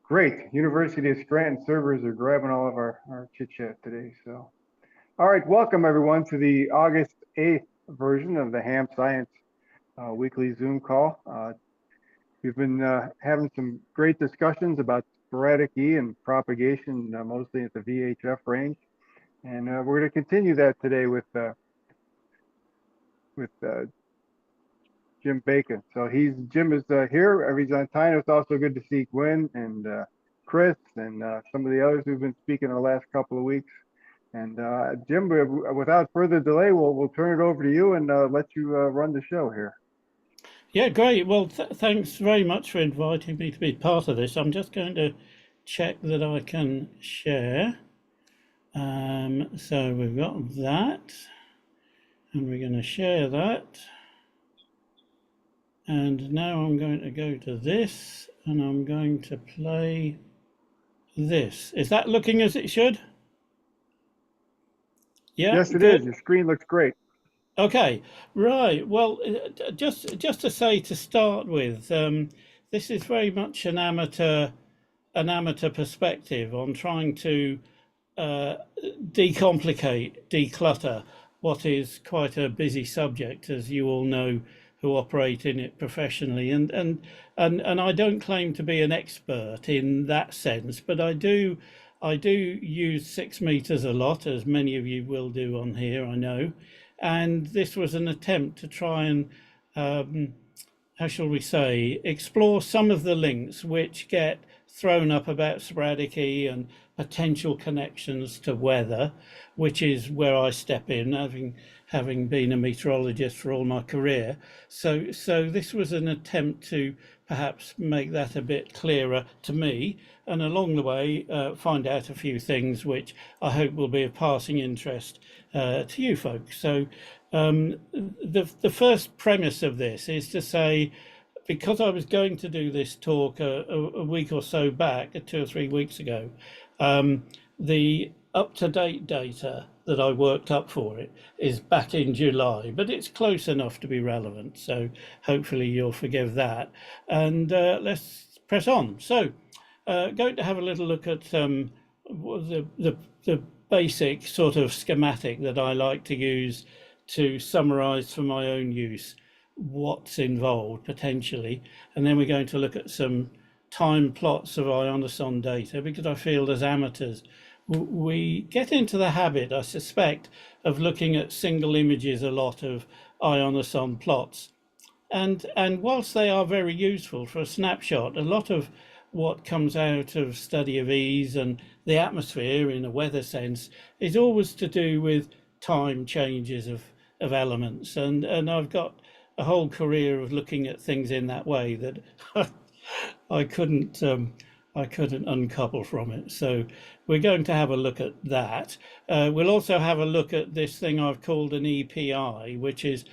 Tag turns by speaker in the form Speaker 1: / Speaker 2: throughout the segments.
Speaker 1: Great. University of Scranton servers are grabbing all of our chit chat today. So, all right, welcome everyone to the August 8th version of the HamSCIence weekly Zoom call. We've been having some great discussions about sporadic E and propagation, mostly at the VHF range. And we're going to continue that today with Jim Bacon. So Jim is here. He's on time. It's also good to see Gwen and Chris and some of the others who've been speaking the last couple of weeks. And Jim, without further delay, we'll turn it over to you and let you run the show here.
Speaker 2: Yeah, great. Well, thanks very much for inviting me to be part of this. I'm just going to check that I can share. So we've got that, and we're going to share that. And now I'm going to go to this, and I'm going to play this. Is that looking as it should? Yeah,
Speaker 1: yes, it
Speaker 2: good.
Speaker 1: is. Your screen looks great.
Speaker 2: Okay, right. Well, just to say to start with, this is very much an amateur perspective on trying to decomplicate, declutter what is quite a busy subject, as you all know who operate in it professionally. And I don't claim to be an expert in that sense, but I do use 6 meters a lot, as many of you will do on here, I know. And this was an attempt to try and how shall we say, explore some of the links which get thrown up about sporadic E and potential connections to weather, which is where I step in, having been a meteorologist for all my career. So this was an attempt to perhaps make that a bit clearer to me, and along the way find out a few things which I hope will be of passing interest to you folks. So the first premise of this is to say, because I was going to do this talk a week or so back, 2 or 3 weeks ago, the up-to-date data that I worked up for it is back in July, but it's close enough to be relevant. So hopefully you'll forgive that. And let's press on. So going to have a little look at the basic sort of schematic that I like to use to summarize for my own use what's involved potentially. And then we're going to look at some time plots of ionoson data, because I feel as amateurs we get into the habit, I suspect, of looking at single images a lot of ionoson plots. And whilst they are very useful for a snapshot, a lot of what comes out of study of E's and the atmosphere in a weather sense is always to do with time changes of elements. And I've got a whole career of looking at things in that way that I couldn't uncouple from it. So we're going to have a look at that. We'll also have a look at this thing I've called an EPI, which is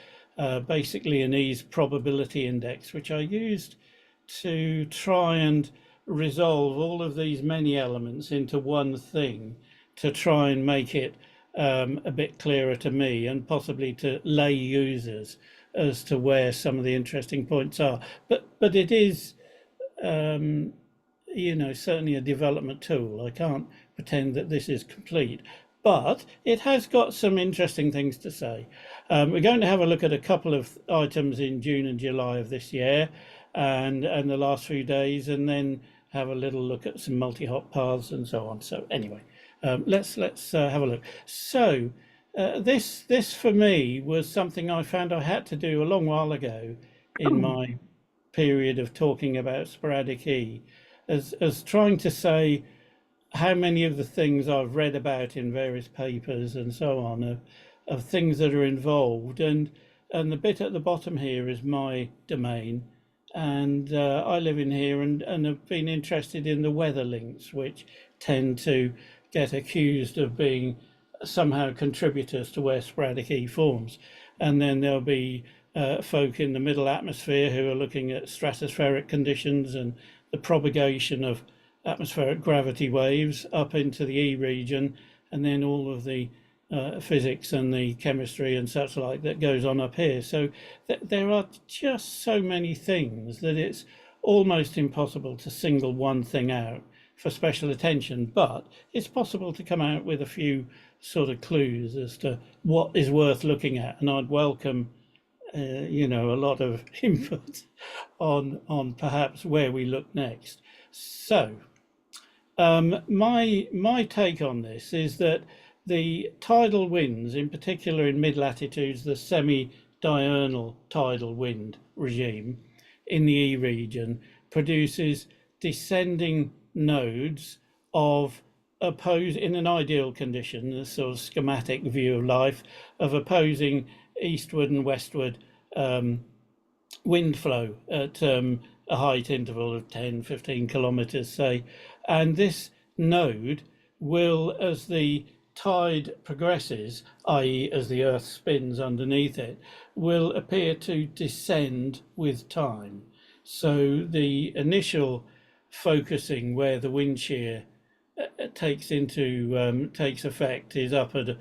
Speaker 2: basically an E's probability index, which I used to try and resolve all of these many elements into one thing to try and make it a bit clearer to me and possibly to lay users as to where some of the interesting points are. But it is certainly a development tool. I can't pretend that this is complete, but it has got some interesting things to say. We're going to have a look at a couple of items in June and July of this year and the last few days, and then have a little look at some multi-hot paths and so on. So anyway, let's have a look. So this for me was something I found I had to do a long while ago in my period of talking about sporadic E, as trying to say how many of the things I've read about in various papers and so on of things that are involved, and the bit at the bottom here is my domain, and I live in here and have been interested in the weather links, which tend to get accused of being somehow contributors to where sporadic E forms. And then there'll be folk in the middle atmosphere who are looking at stratospheric conditions and the propagation of atmospheric gravity waves up into the E region, and then all of the physics and the chemistry and such like that goes on up here. So there are just so many things that it's almost impossible to single one thing out for special attention, but it's possible to come out with a few sort of clues as to what is worth looking at. And I'd welcome, a lot of input on perhaps where we look next. So, my take on this is that the tidal winds, in particular in mid latitudes, the semi-diurnal tidal wind regime in the E region produces descending nodes of in an ideal condition, a sort of schematic view of life, of opposing eastward and westward wind flow at a height interval of 10, 15 kilometers, say. And this node will, as the tide progresses, i.e. as the Earth spins underneath it, will appear to descend with time. So the initial focusing where the wind shear takes effect is up at,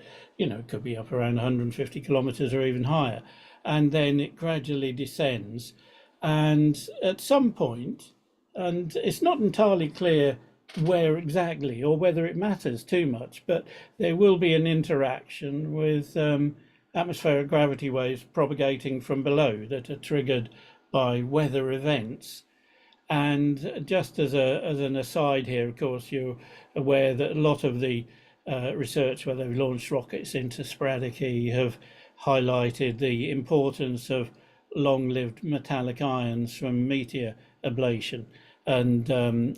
Speaker 2: could be up around 150 kilometers or even higher. And then it gradually descends. And at some point, and it's not entirely clear where exactly or whether it matters too much, but there will be an interaction with atmospheric gravity waves propagating from below that are triggered by weather events. And just as an aside here, of course, you're aware that a lot of the research where they've launched rockets into sporadic E have highlighted the importance of long-lived metallic ions from meteor ablation. And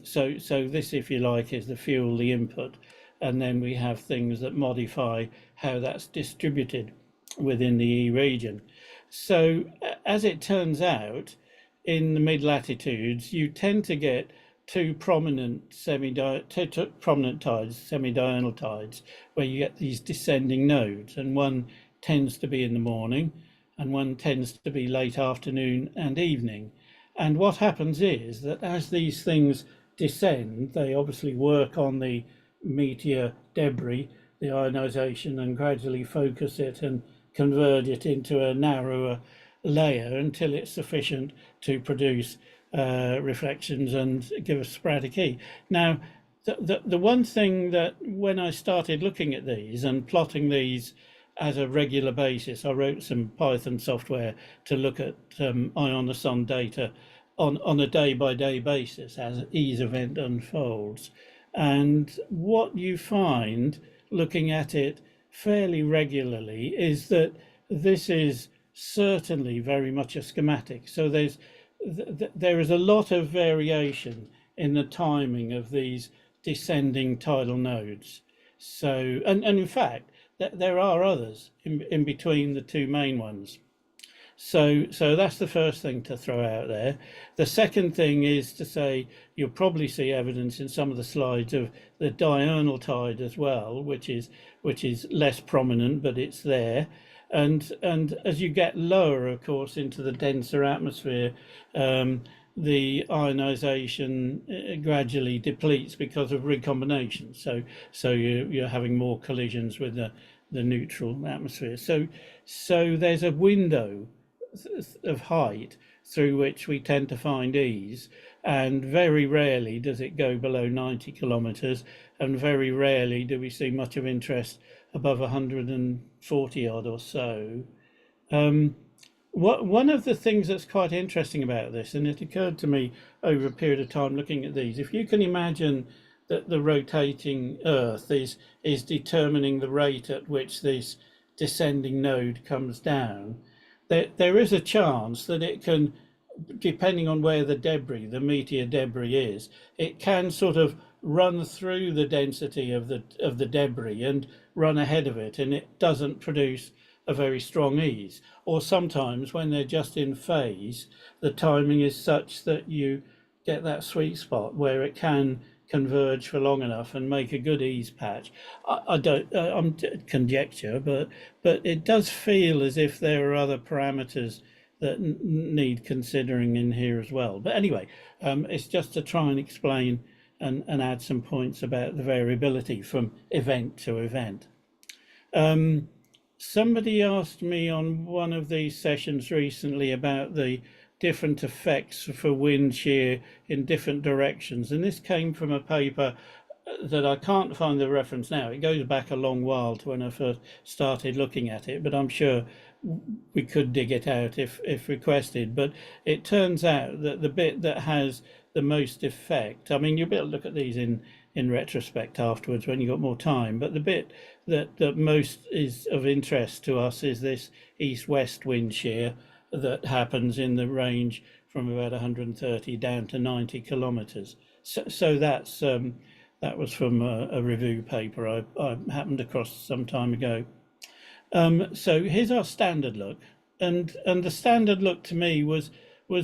Speaker 2: so this, if you like, is the fuel, the input. And then we have things that modify how that's distributed within the E region. So as it turns out, in the mid-latitudes, you tend to get two prominent tides, semi-diurnal tides, where you get these descending nodes, and one tends to be in the morning, and one tends to be late afternoon and evening. And what happens is that as these things descend, they obviously work on the meteor debris, the ionization, and gradually focus it and convert it into a narrower layer until it's sufficient to produce reflections and give us sporadic E. Now, the one thing that when I started looking at these and plotting these as a regular basis, I wrote some Python software to look at ionoson data on a day-by-day basis as each event unfolds. And what you find looking at it fairly regularly is that this is certainly very much a schematic. So there is a lot of variation in the timing of these descending tidal nodes. So, and in fact, there are others in between the two main ones. So that's the first thing to throw out there. The second thing is to say you'll probably see evidence in some of the slides of the diurnal tide as well, which is less prominent, but it's there. And as you get lower, of course, into the denser atmosphere, the ionization gradually depletes because of recombination. So you're having more collisions with the neutral atmosphere. So there's a window of height through which we tend to find E's, and very rarely does it go below 90 kilometers, and very rarely do we see much of interest above 140 odd or so. One of the things that's quite interesting about this, and it occurred to me over a period of time looking at these, if you can imagine that the rotating Earth is determining the rate at which this descending node comes down, there is a chance that it can, depending on where the meteor debris is, it can sort of run through the density of the debris and run ahead of it, and it doesn't produce a very strong ease. Or sometimes when they're just in phase, the timing is such that you get that sweet spot where it can converge for long enough and make a good ease patch. I'm conjecture, but it does feel as if there are other parameters that need considering in here as well. But anyway, it's just to try and explain and add some points about the variability from event to event. Somebody asked me on one of these sessions recently about the different effects for wind shear in different directions. And this came from a paper that I can't find the reference now. It goes back a long while to when I first started looking at it, but I'm sure we could dig it out if requested. But it turns out that the bit that has the most effect, I mean, you'll be able to look at these in retrospect afterwards when you've got more time, but the bit that most is of interest to us is this east-west wind shear that happens in the range from about 130 down to 90 kilometers. So that's that was from a review paper I happened across some time ago. So here's our standard look, and the standard look to me was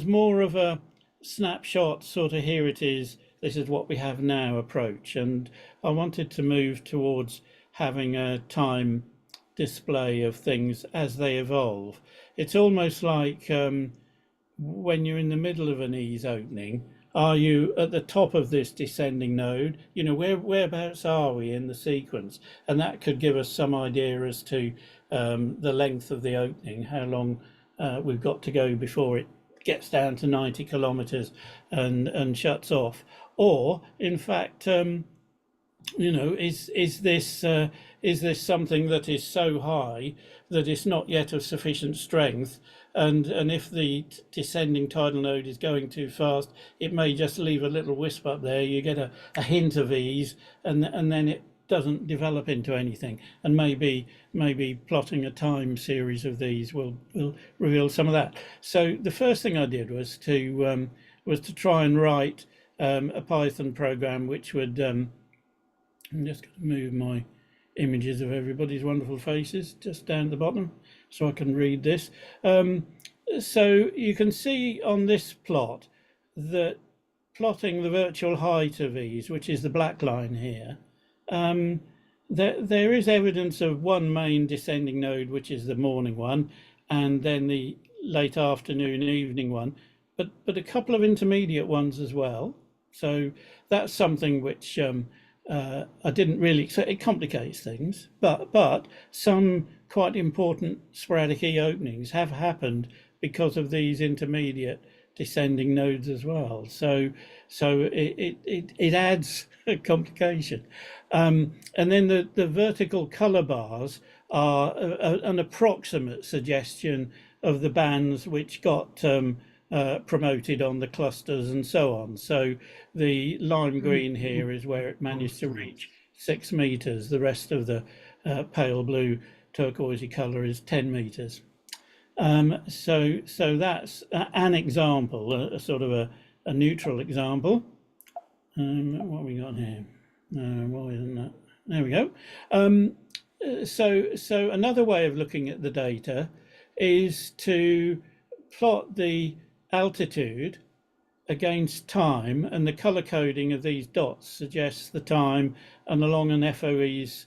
Speaker 2: more of a snapshot, sort of here it is, this is what we have now approach, and I wanted to move towards having a time display of things as they evolve. It's almost like when you're in the middle of an ease opening, are you at the top of this descending node? You know, whereabouts are we in the sequence? And that could give us some idea as to the length of the opening, how long we've got to go before it gets down to 90 kilometers and shuts off. Or, in fact, you know, is this something that is so high that it's not yet of sufficient strength, and if the descending tidal node is going too fast, it may just leave a little wisp up there. You get a hint of ease, and then it doesn't develop into anything. And maybe plotting a time series of these will reveal some of that. So the first thing I did was to try and write a Python program which would I'm just going to move my images of everybody's wonderful faces just down at the bottom so I can read this. So you can see on this plot that plotting the virtual height of these, which is the black line here, there is evidence of one main descending node, which is the morning one, and then the late afternoon evening one, but a couple of intermediate ones as well. So that's something which I didn't really, so it complicates things, but some quite important sporadic E openings have happened because of these intermediate descending nodes as well. So it adds a complication. And then the vertical color bars are an approximate suggestion of the bands which got promoted on the clusters and so on. So the lime green here is where it managed to reach 6 meters. The rest of the pale blue turquoisey color is 10 meters. So that's an example, a sort of a neutral example. What have we got here? Why isn't that? There we go. So another way of looking at the data is to plot the altitude against time, and the color coding of these dots suggests the time, and along an FOE's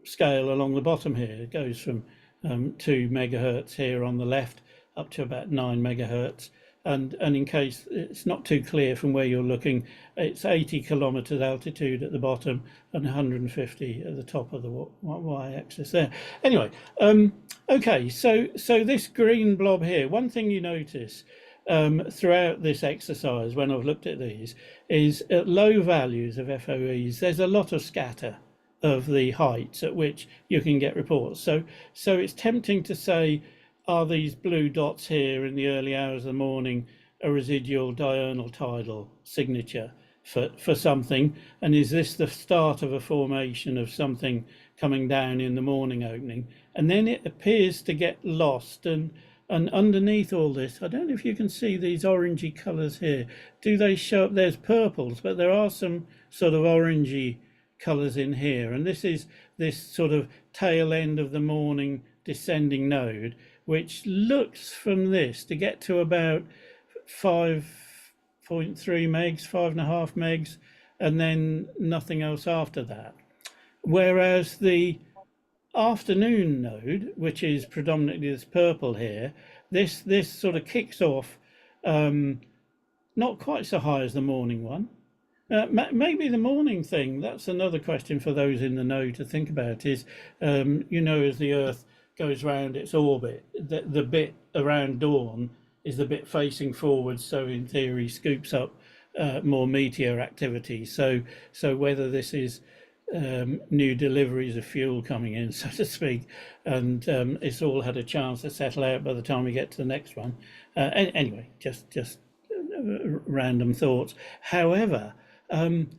Speaker 2: scale along the bottom here, it goes from 2 megahertz here on the left up to about 9 megahertz. And in case it's not too clear from where you're looking, it's 80 kilometers altitude at the bottom and 150 at the top of the y-axis there. Anyway, okay, so this green blob here, one thing you notice throughout this exercise when I've looked at these is at low values of FOEs, there's a lot of scatter of the heights at which you can get reports. So it's tempting to say, are these blue dots here in the early hours of the morning a residual diurnal tidal signature for something? And is this the start of a formation of something coming down in the morning opening? And then it appears to get lost. And underneath all this, I don't know if you can see these orangey colors here. Do they show up? There's purples, but there are some sort of orangey colors in here. And this is this sort of tail end of the morning descending node, which looks from this to get to about 5.3 megs, 5.5 megs, and then nothing else after that. Whereas the afternoon node, which is predominantly this purple here, this sort of kicks off not quite so high as the morning one. Maybe the morning thing, that's another question for those in the know to think about, is, you know, as the Earth goes round its orbit, the bit around dawn is the bit facing forward, so in theory scoops up more meteor activity. So whether this is new deliveries of fuel coming in, so to speak, and it's all had a chance to settle out by the time we get to the next one. Anyway, just random thoughts. However,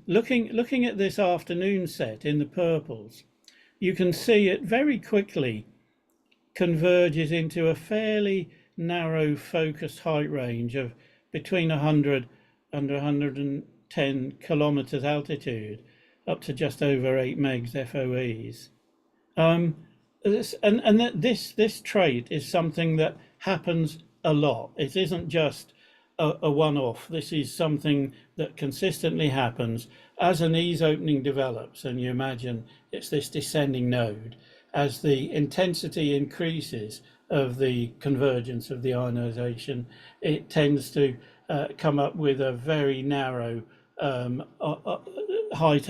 Speaker 2: looking at this afternoon set in the purples, you can see it very quickly converges into a fairly narrow focused height range of between 100 and 110 kilometers altitude, up to just over 8 megs FOEs. This trait is something that happens a lot. It isn't just a one-off. This is something that consistently happens as an ease opening develops, and you imagine it's this descending node. As the intensity increases of the convergence of the ionization, it tends to come up with a very narrow height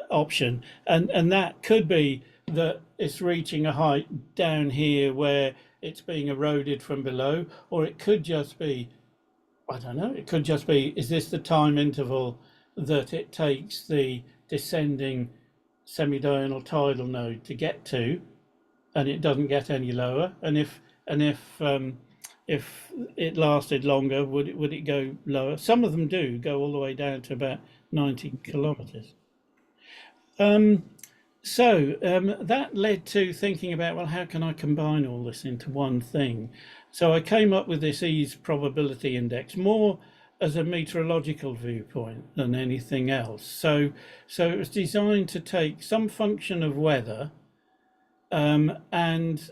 Speaker 2: option, and that could be that it's reaching a height down here where it's being eroded from below, or it could just be, I don't know, it could just be, is this the time interval that it takes the descending semi-diurnal tidal node to get to, and it doesn't get any lower? And if it lasted longer, would it go lower? Some of them do go all the way down to about 90 kilometers. That led to thinking about, well, how can I combine all this into one thing? So I came up with this ease probability index more as a meteorological viewpoint than anything else. So it was designed to take some function of weather and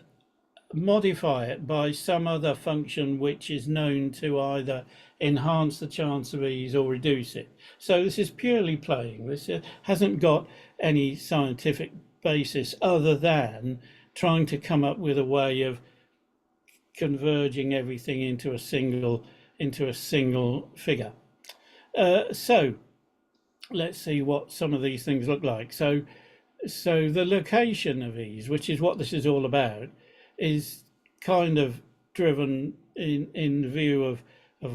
Speaker 2: modify it by some other function which is known to either enhance the chance of ease or reduce it. So this is purely playing. This hasn't got any scientific basis other than trying to come up with a way of converging everything into a single figure. So let's see what some of these things look like. So the location of ease, which is what this is all about, is kind of driven in view of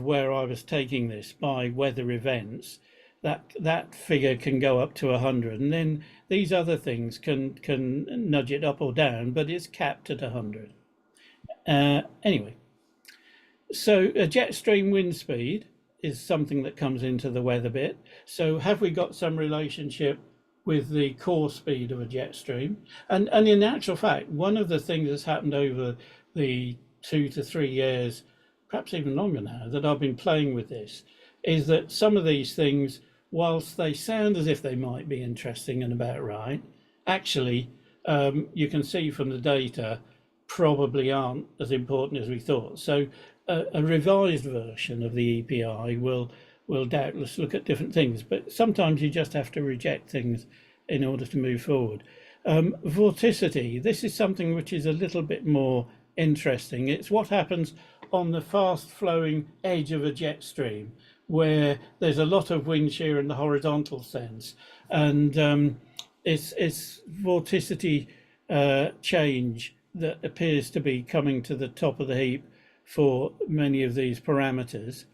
Speaker 2: where I was taking this by weather events. That figure can go up to 100, and then these other things can nudge it up or down, but it's capped at 100. Anyway, so a jet stream wind speed is something that comes into the weather bit. So have we got some relationship with the core speed of a jet stream? And in actual fact, one of the things that's happened over the 2 to 3 years, perhaps even longer now, that I've been playing with this, is that some of these things, whilst they sound as if they might be interesting and about right, actually, you can see from the data, probably aren't as important as we thought. So a revised version of the EPI will doubtless look at different things, but sometimes you just have to reject things in order to move forward. Vorticity, this is something which is a little bit more interesting. It's what happens on the fast flowing edge of a jet stream, where there's a lot of wind shear in the horizontal sense, and it's vorticity change that appears to be coming to the top of the heap for many of these parameters.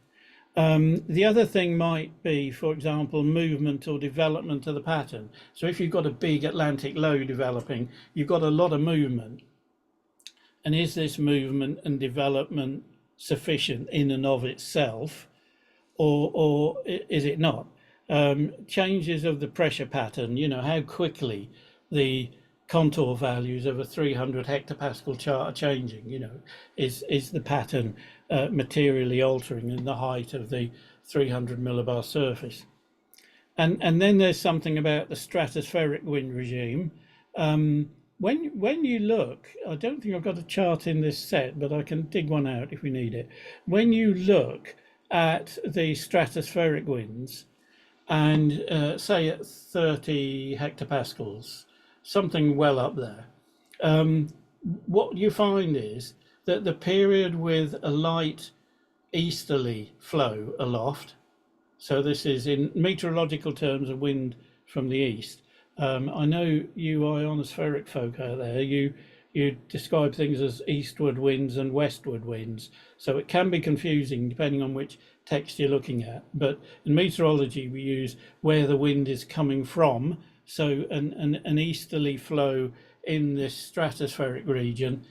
Speaker 2: The other thing might be, for example, movement or development of the pattern. So if you've got a big Atlantic low developing, you've got a lot of movement. And is this movement and development sufficient in and of itself, or is it not? Changes of the pressure pattern, how quickly the contour values of a 300 hectopascal chart are changing, is the pattern materially altering in the height of the 300 millibar surface. And then there's something about the stratospheric wind regime. When you look, I don't think I've got a chart in this set, but I can dig one out if we need it. When you look at the stratospheric winds and say at 30 hectopascals, something well up there, what you find is that the period with a light easterly flow aloft, so this is in meteorological terms a wind from the east. I know you ionospheric folk out there, you you describe things as eastward winds and westward winds. So it can be confusing depending on which text you're looking at. But in meteorology, we use where the wind is coming from. So an easterly flow in this stratospheric region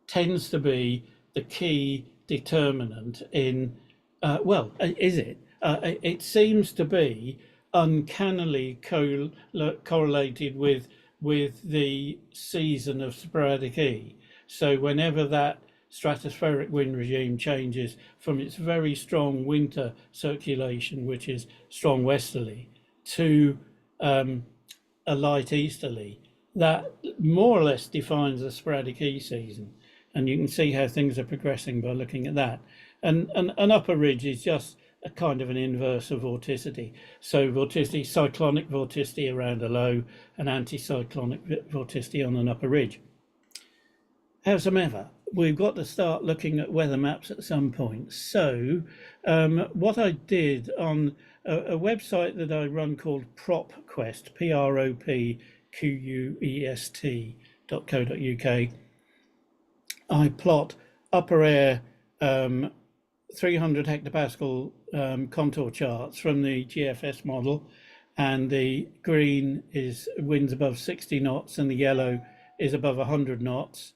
Speaker 2: tends to be the key determinant in, is it? It seems to be uncannily correlated with the season of sporadic E. So whenever that stratospheric wind regime changes from its very strong winter circulation, which is strong westerly, to a light easterly, that more or less defines the sporadic E season. And you can see how things are progressing by looking at that. And an upper ridge is just a kind of an inverse of vorticity. So vorticity, cyclonic vorticity around a low, and anticyclonic vorticity on an upper ridge. Howsoever, we've got to start looking at weather maps at some point. So what I did on a website that I run called PropQuest, PROPQUEST.co.uk, I plot upper air 300 hectopascal contour charts from the GFS model, and the green is winds above 60 knots and the yellow is above 100 knots.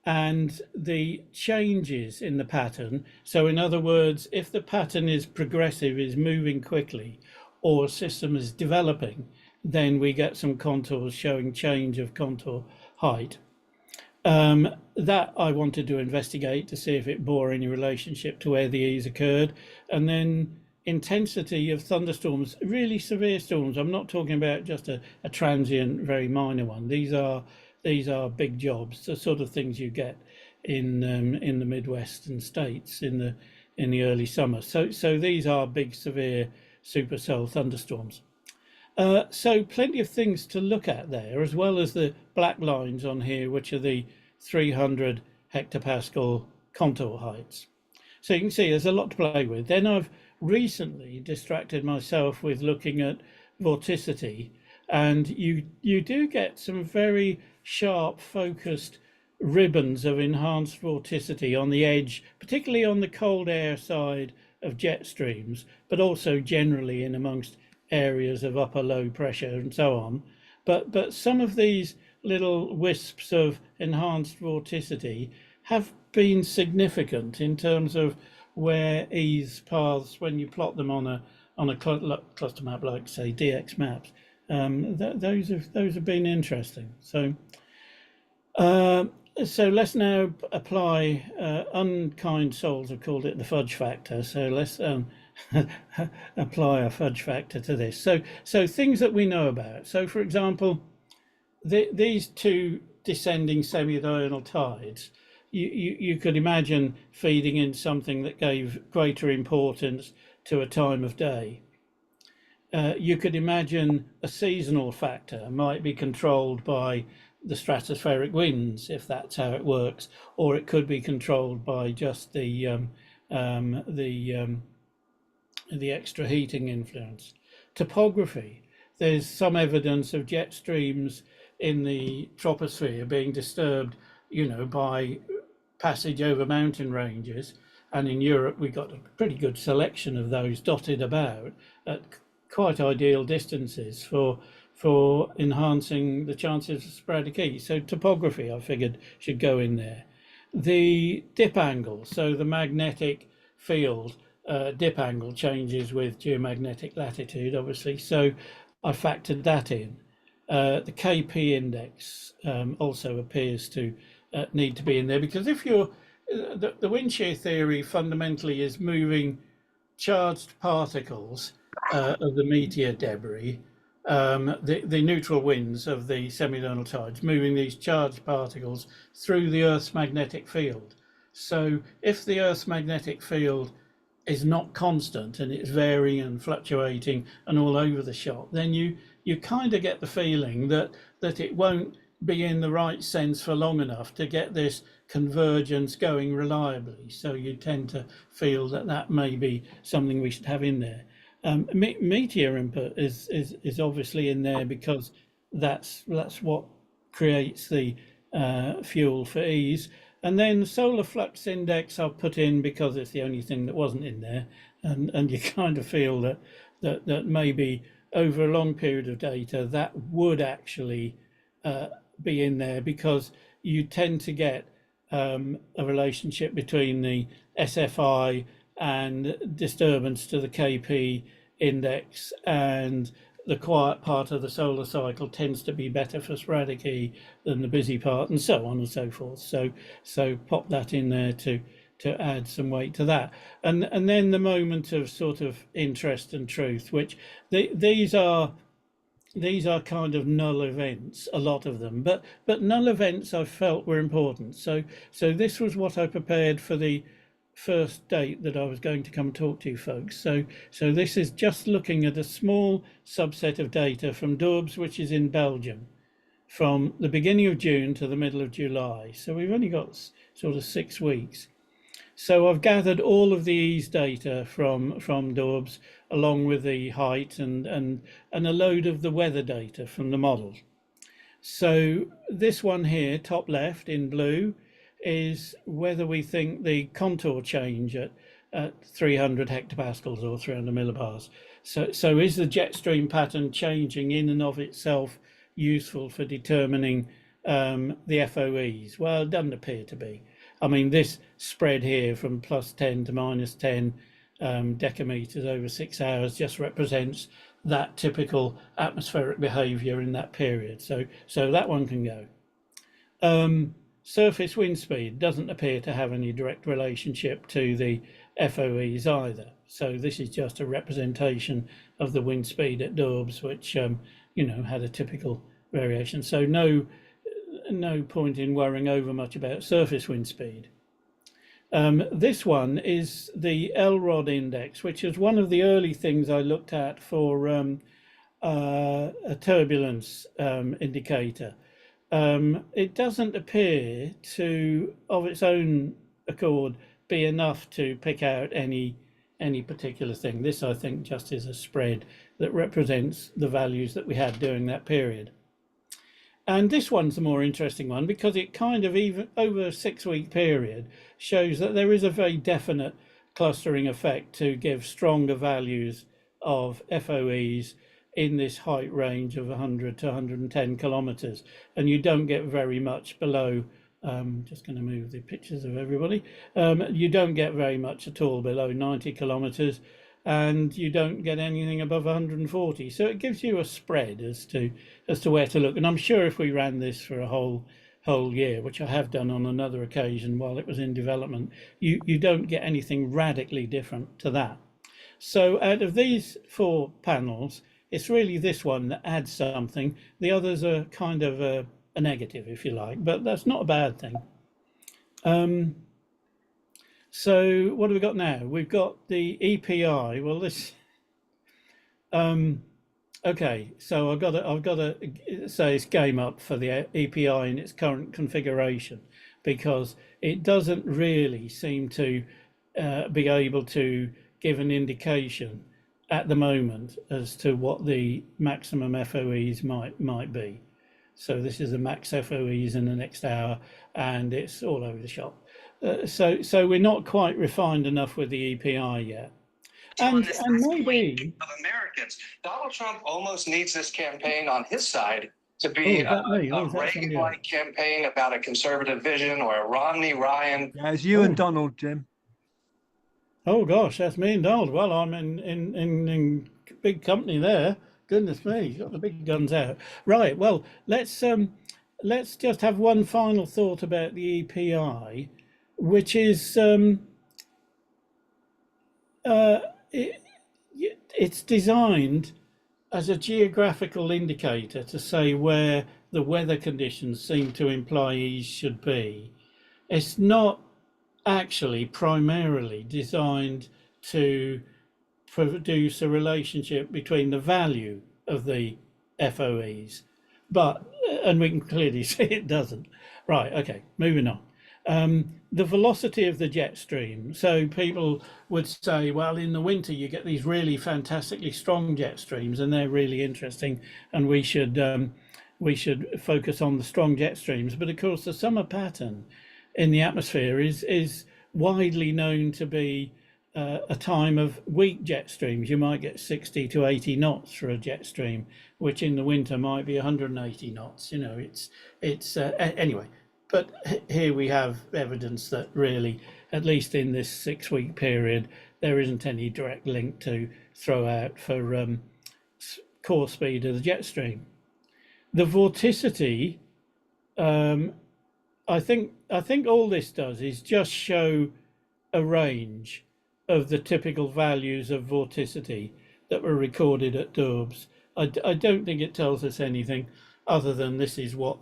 Speaker 2: And the changes in the pattern, so in other words, if the pattern is progressive, is moving quickly, or a system is developing, then we get some contours showing change of contour height. That I wanted to investigate to see if it bore any relationship to where the E's occurred. And then intensity of thunderstorms, really severe storms. I'm not talking about just a transient, very minor one. These are big jobs, the sort of things you get in the Midwestern states in the early summer. So these are big, severe supercell thunderstorms. So plenty of things to look at there, as well as the black lines on here, which are the 300 hectopascal contour heights. So you can see there's a lot to play with. Then I've recently distracted myself with looking at vorticity, and you do get some very sharp, focused ribbons of enhanced vorticity on the edge, particularly on the cold air side of jet streams, but also generally in amongst areas of upper low pressure and so on. But some of these little wisps of enhanced vorticity have been significant in terms of where E's paths, when you plot them on a cluster map like say DX maps, those have been interesting. So let's now apply, unkind souls have called it the fudge factor. So let's apply a fudge factor to this. So things that we know about. So for example, these two descending semi-diurnal tides, you could imagine feeding in something that gave greater importance to a time of day. You could imagine a seasonal factor might be controlled by the stratospheric winds, if that's how it works, or it could be controlled by just the extra heating influence. Topography, there's some evidence of jet streams in the troposphere being disturbed, by passage over mountain ranges, and in Europe we got a pretty good selection of those dotted about at quite ideal distances for enhancing the chances of sporadic E. So topography, I figured, should go in there. The dip angle, so the magnetic field dip angle changes with geomagnetic latitude, obviously, so I factored that in. The KP index also appears to need to be in there, because if you're the wind shear theory fundamentally is moving charged particles of the meteor debris, the neutral winds of the semi-diurnal tides, moving these charged particles through the Earth's magnetic field. So if the Earth's magnetic field is not constant and it's varying and fluctuating and all over the shop, then you kind of get the feeling that it won't be in the right sense for long enough to get this convergence going reliably. So you tend to feel that may be something we should have in there. Meteor input is obviously in there because that's what creates the fuel for ease. And then solar flux index I've put in because it's the only thing that wasn't in there, and you kind of feel that maybe over a long period of data that would actually be in there, because you tend to get a relationship between the SFI and disturbance to the KP index, and the quiet part of the solar cycle tends to be better for sporadic E than the busy part, and so on and so forth. So pop that in there to add some weight to that. And then the moment of sort of interest and truth, which these are kind of null events, a lot of them, but null events I felt were important. So this was what I prepared for the first date that I was going to come talk to you folks. So this is just looking at a small subset of data from Dorbs, which is in Belgium, from the beginning of June to the middle of July. So we've only got sort of 6 weeks. So I've gathered all of the ease data from Dorbs, along with the height and a load of the weather data from the model. So this one here, top left in blue, is whether we think the contour change at 300 hectopascals or 300 millibars. So is the jet stream pattern changing in and of itself useful for determining the FOEs? Well, it doesn't appear to be. I mean, this spread here from +10 to -10 decameters over 6 hours just represents that typical atmospheric behavior in that period. So that one can go. Surface wind speed doesn't appear to have any direct relationship to the FOEs either. So this is just a representation of the wind speed at Dorbs, which had a typical variation. So no point in worrying over much about surface wind speed. This one is the LROD index, which is one of the early things I looked at for a turbulence indicator. It doesn't appear to, of its own accord, be enough to pick out any particular thing. This, I think, just is a spread that represents the values that we had during that period. And this one's the more interesting one, because it kind of, even over a 6-week period, shows that there is a very definite clustering effect to give stronger values of FOEs in this height range of 100 to 110 kilometers. And you don't get very much below, just going to move the pictures of everybody. You don't get very much at all below 90 kilometers, and you don't get anything above 140. So it gives you a spread as to where to look. And I'm sure if we ran this for a whole year, which I have done on another occasion while it was in development, you don't get anything radically different to that. So out of these 4 panels, it's really this one that adds something. The others are kind of a negative, if you like, but that's not a bad thing. So what have we got now? We've got the EPI. Well, this. Okay, so I've got to say it's game up for the EPI in its current configuration, because it doesn't really seem to be able to give an indication at the moment as to what the maximum FOEs might be. So this is the max FOEs in the next hour, and it's all over the shop. So we're not quite refined enough with the EPI yet. And maybe
Speaker 3: of Americans, Donald Trump almost needs this campaign on his side to be a Reagan-like campaign about a conservative vision, or a Romney-Ryan.
Speaker 4: Yeah, it's you and Donald, Jim.
Speaker 2: Oh gosh, that's me and Donald. Well, I'm in big company there. Goodness me, got the big guns out. Right. Well, let's just have one final thought about the EPI, which is it's designed as a geographical indicator to say where the weather conditions seem to imply ease should be. It's not actually primarily designed to produce a relationship between the value of the FOEs, and we can clearly see it doesn't. Right, okay, moving on. The velocity of the jet stream. So people would say, well, in the winter you get these really fantastically strong jet streams, and they're really interesting, and we should we should focus on the strong jet streams. But of course, the summer pattern in the atmosphere is widely known to be a time of weak jet streams. You might get 60 to 80 knots for a jet stream, which in the winter might be 180 knots. You know, it's anyway. But here we have evidence that really, at least in this 6-week period, there isn't any direct link to throw out for core speed of the jet stream. The vorticity, I think all this does is just show a range of the typical values of vorticity that were recorded at Dorbs. I don't think it tells us anything other than this is what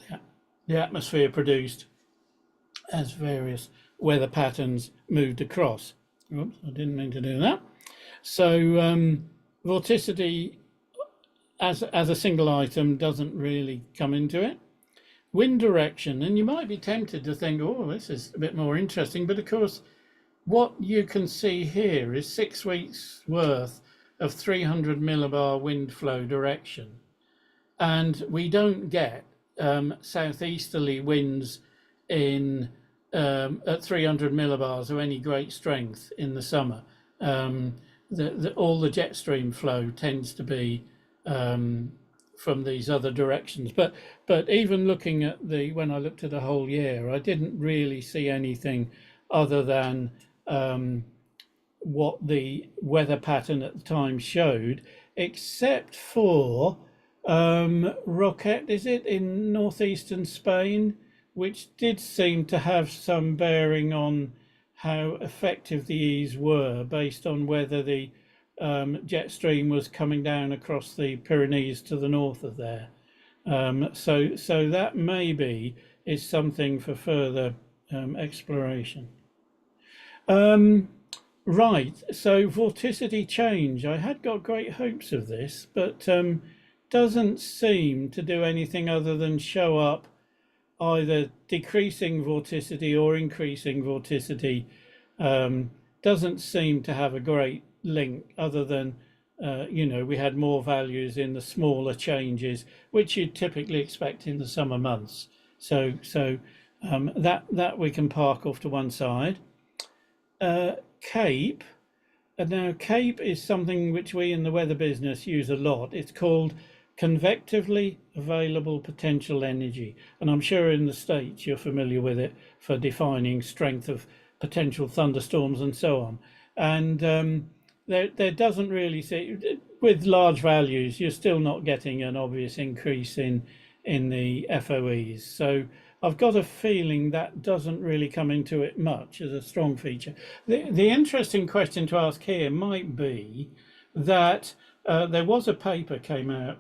Speaker 2: the atmosphere produced as various weather patterns moved across. Oops, I didn't mean to do that. So vorticity as a single item doesn't really come into it. Wind direction, and you might be tempted to think, oh, this is a bit more interesting, but of course, what you can see here is 6 weeks worth of 300 millibar wind flow direction. And we don't get southeasterly winds in at 300 millibars of any great strength in the summer. All the jet stream flow tends to be from these other directions. But even looking at when I looked at the whole year, I didn't really see anything other than what the weather pattern at the time showed, except for Roquette, is it, in northeastern Spain, which did seem to have some bearing on how effective the E's were based on whether the jet stream was coming down across the Pyrenees to the north of there. So that maybe is something for further exploration. Right, so vorticity change. I had got great hopes of this, but doesn't seem to do anything other than show up either decreasing vorticity or increasing vorticity. Doesn't seem to have a great link other than we had more values in the smaller changes, which you'd typically expect in the summer months. So that we can park off to one side. CAPE. Now, CAPE is something which we in the weather business use a lot. It's called convectively available potential energy, and I'm sure in the States you're familiar with it for defining strength of potential thunderstorms and so on. And there doesn't really see, with large values, you're still not getting an obvious increase in the FOEs. So I've got a feeling that doesn't really come into it much as a strong feature. The interesting question to ask here might be that there was a paper came out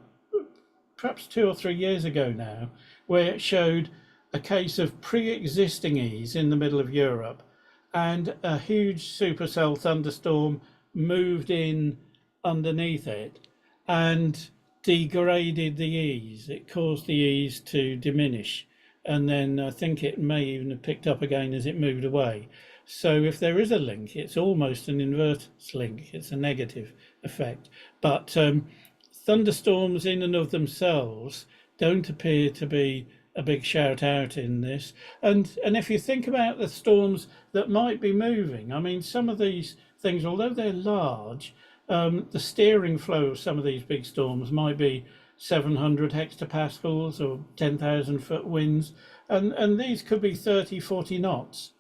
Speaker 2: perhaps 2 or 3 years ago now, where it showed a case of pre-existing E's in the middle of Europe, and a huge supercell thunderstorm moved in underneath it and degraded the E's. It caused the E's to diminish. And then I think it may even have picked up again as it moved away. So if there is a link, it's almost an inverse link. It's a negative effect. But thunderstorms in and of themselves don't appear to be a big shout out in this. And if you think about the storms that might be moving, I mean, some of these things, although they're large, the steering flow of some of these big storms might be 700 hectopascals or 10,000 foot winds, and these could be 30, 40 knots.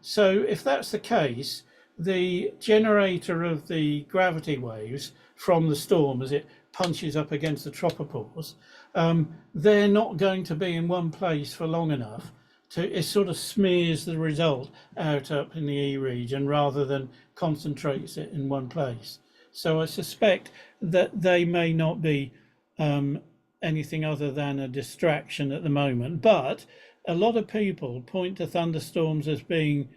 Speaker 2: So if that's the case, the generator of the gravity waves from the storm as it punches up against the tropopause, they're not going to be in one place for long enough it sort of smears the result out up in the E region rather than concentrates it in one place. So I suspect that they may not be anything other than a distraction at the moment, but a lot of people point to thunderstorms as being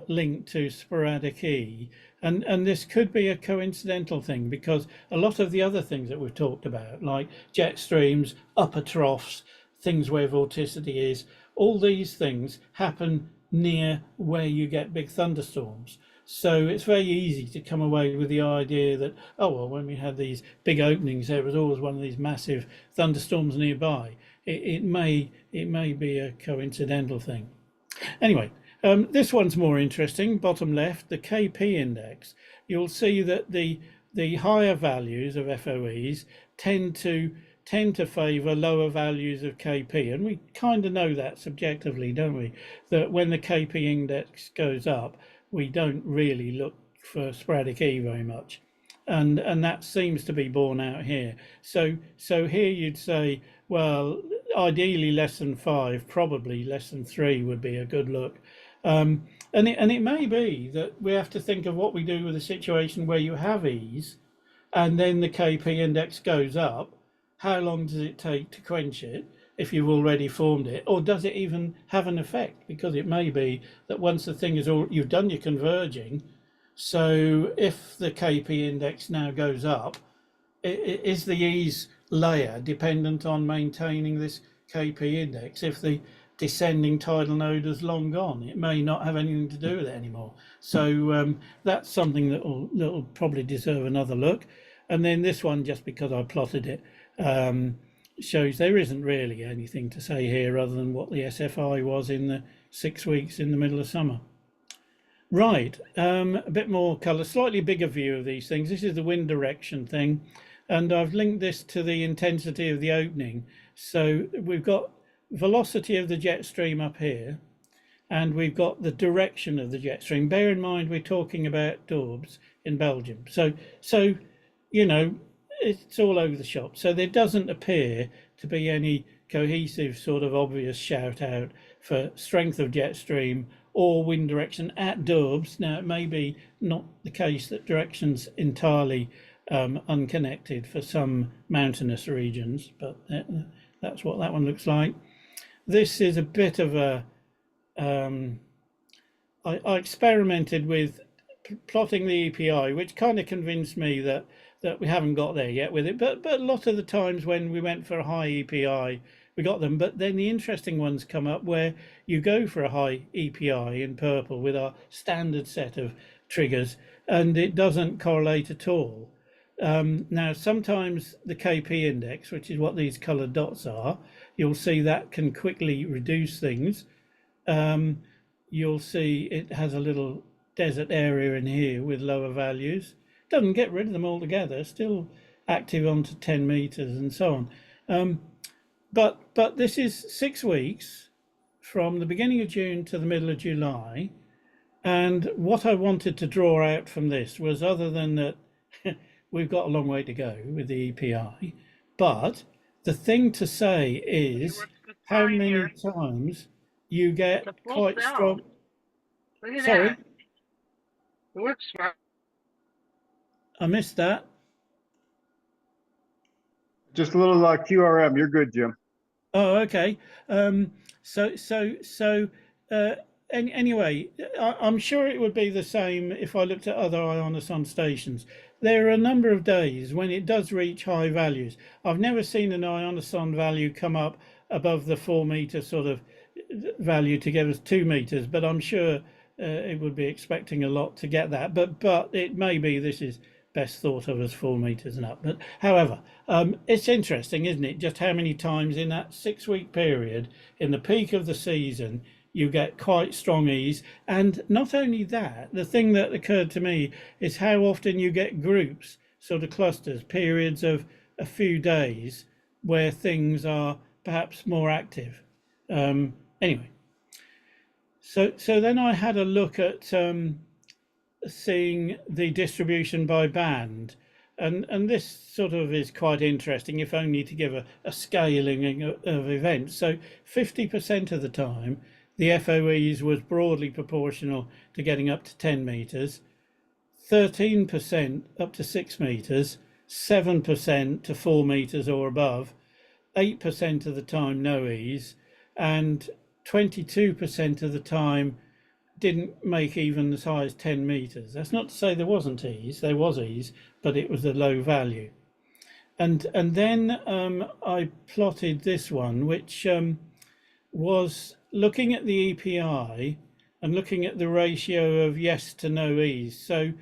Speaker 2: linked to sporadic E, and this could be a coincidental thing, because a lot of the other things that we've talked about, like jet streams, upper troughs, things where vorticity is, all these things happen near where you get big thunderstorms. So it's very easy to come away with the idea that, oh, well, when we had these big openings, there was always one of these massive thunderstorms nearby. It may be a coincidental thing. Anyway, this one's more interesting. Bottom left, the KP index. You'll see that the higher values of FOEs tend to favour lower values of KP, and we kind of know that subjectively, don't we? That when the KP index goes up, we don't really look for sporadic E very much, and that seems to be borne out here. So here you'd say, well, ideally less than 5, probably less than 3 would be a good look. And it may be that we have to think of what we do with a situation where you have E's and then the KP index goes up. How long does it take to quench it if you've already formed it? Or does it even have an effect? Because it may be that once the thing is all, you've done your converging, so if the KP index now goes up, is the E's layer dependent on maintaining this KP index? If the descending tidal node is long gone, it may not have anything to do with it anymore. So that's something that will probably deserve another look. And then this one, just because I plotted it, shows there isn't really anything to say here other than what the SFI was in the 6 weeks in the middle of summer. Right, a bit more colour, slightly bigger view of these things. This is the wind direction thing, and I've linked this to the intensity of the opening. So we've got velocity of the jet stream up here, and we've got the direction of the jet stream. Bear in mind we're talking about Dorbs in Belgium. So you know, it's all over the shop. So there doesn't appear to be any cohesive sort of obvious shout out for strength of jet stream or wind direction at Dorbs. Now, it may be not the case that direction's entirely unconnected for some mountainous regions, but that's what that one looks like. This is a bit of a, I experimented with plotting the EPI, which kind of convinced me that we haven't got there yet with it. But a lot of the times when we went for a high EPI, we got them. But then the interesting ones come up where you go for a high EPI in purple with our standard set of triggers, and it doesn't correlate at all. Now, sometimes the KP index, which is what these coloured dots are, you'll see that can quickly reduce things. You'll see it has a little desert area in here with lower values. Doesn't get rid of them altogether, still active onto 10 meters and so on. But this is 6 weeks from the beginning of June to the middle of July. And what I wanted to draw out from this was, other than that, we've got a long way to go with the EPI, but the thing to say is how many times you get quite strong.
Speaker 4: Look at
Speaker 2: Sorry,
Speaker 4: that. It works smart.
Speaker 2: I missed that.
Speaker 1: Just a little QRM. You're good, Jim.
Speaker 2: Oh, okay. Anyway, I'm sure it would be the same if I looked at other ionoson stations. There are a number of days when it does reach high values. I've never seen an ionoson value come up above the 4 meter sort of value to give us 2 meters, but I'm sure it would be expecting a lot to get that. But it may be this is best thought of as 4 meters and up. But however, it's interesting, isn't it, just how many times in that 6 week period in the peak of the season you get quite strong E's. And not only that, the thing that occurred to me is how often you get groups, sort of clusters, periods of a few days where things are perhaps more active. Anyway, so then I had a look at seeing the distribution by band, and this sort of is quite interesting, if only to give a scaling of events. So 50% of the time the FOEs was broadly proportional to getting up to 10 meters, 13% up to 6 meters, 7% to 4 meters or above, 8% of the time no E's, and 22% of the time didn't make even as high as 10 meters. That's not to say there wasn't E's, there was E's, but it was a low value. And then I plotted this one, which was looking at the EPI and looking at the ratio of yes to no E's. So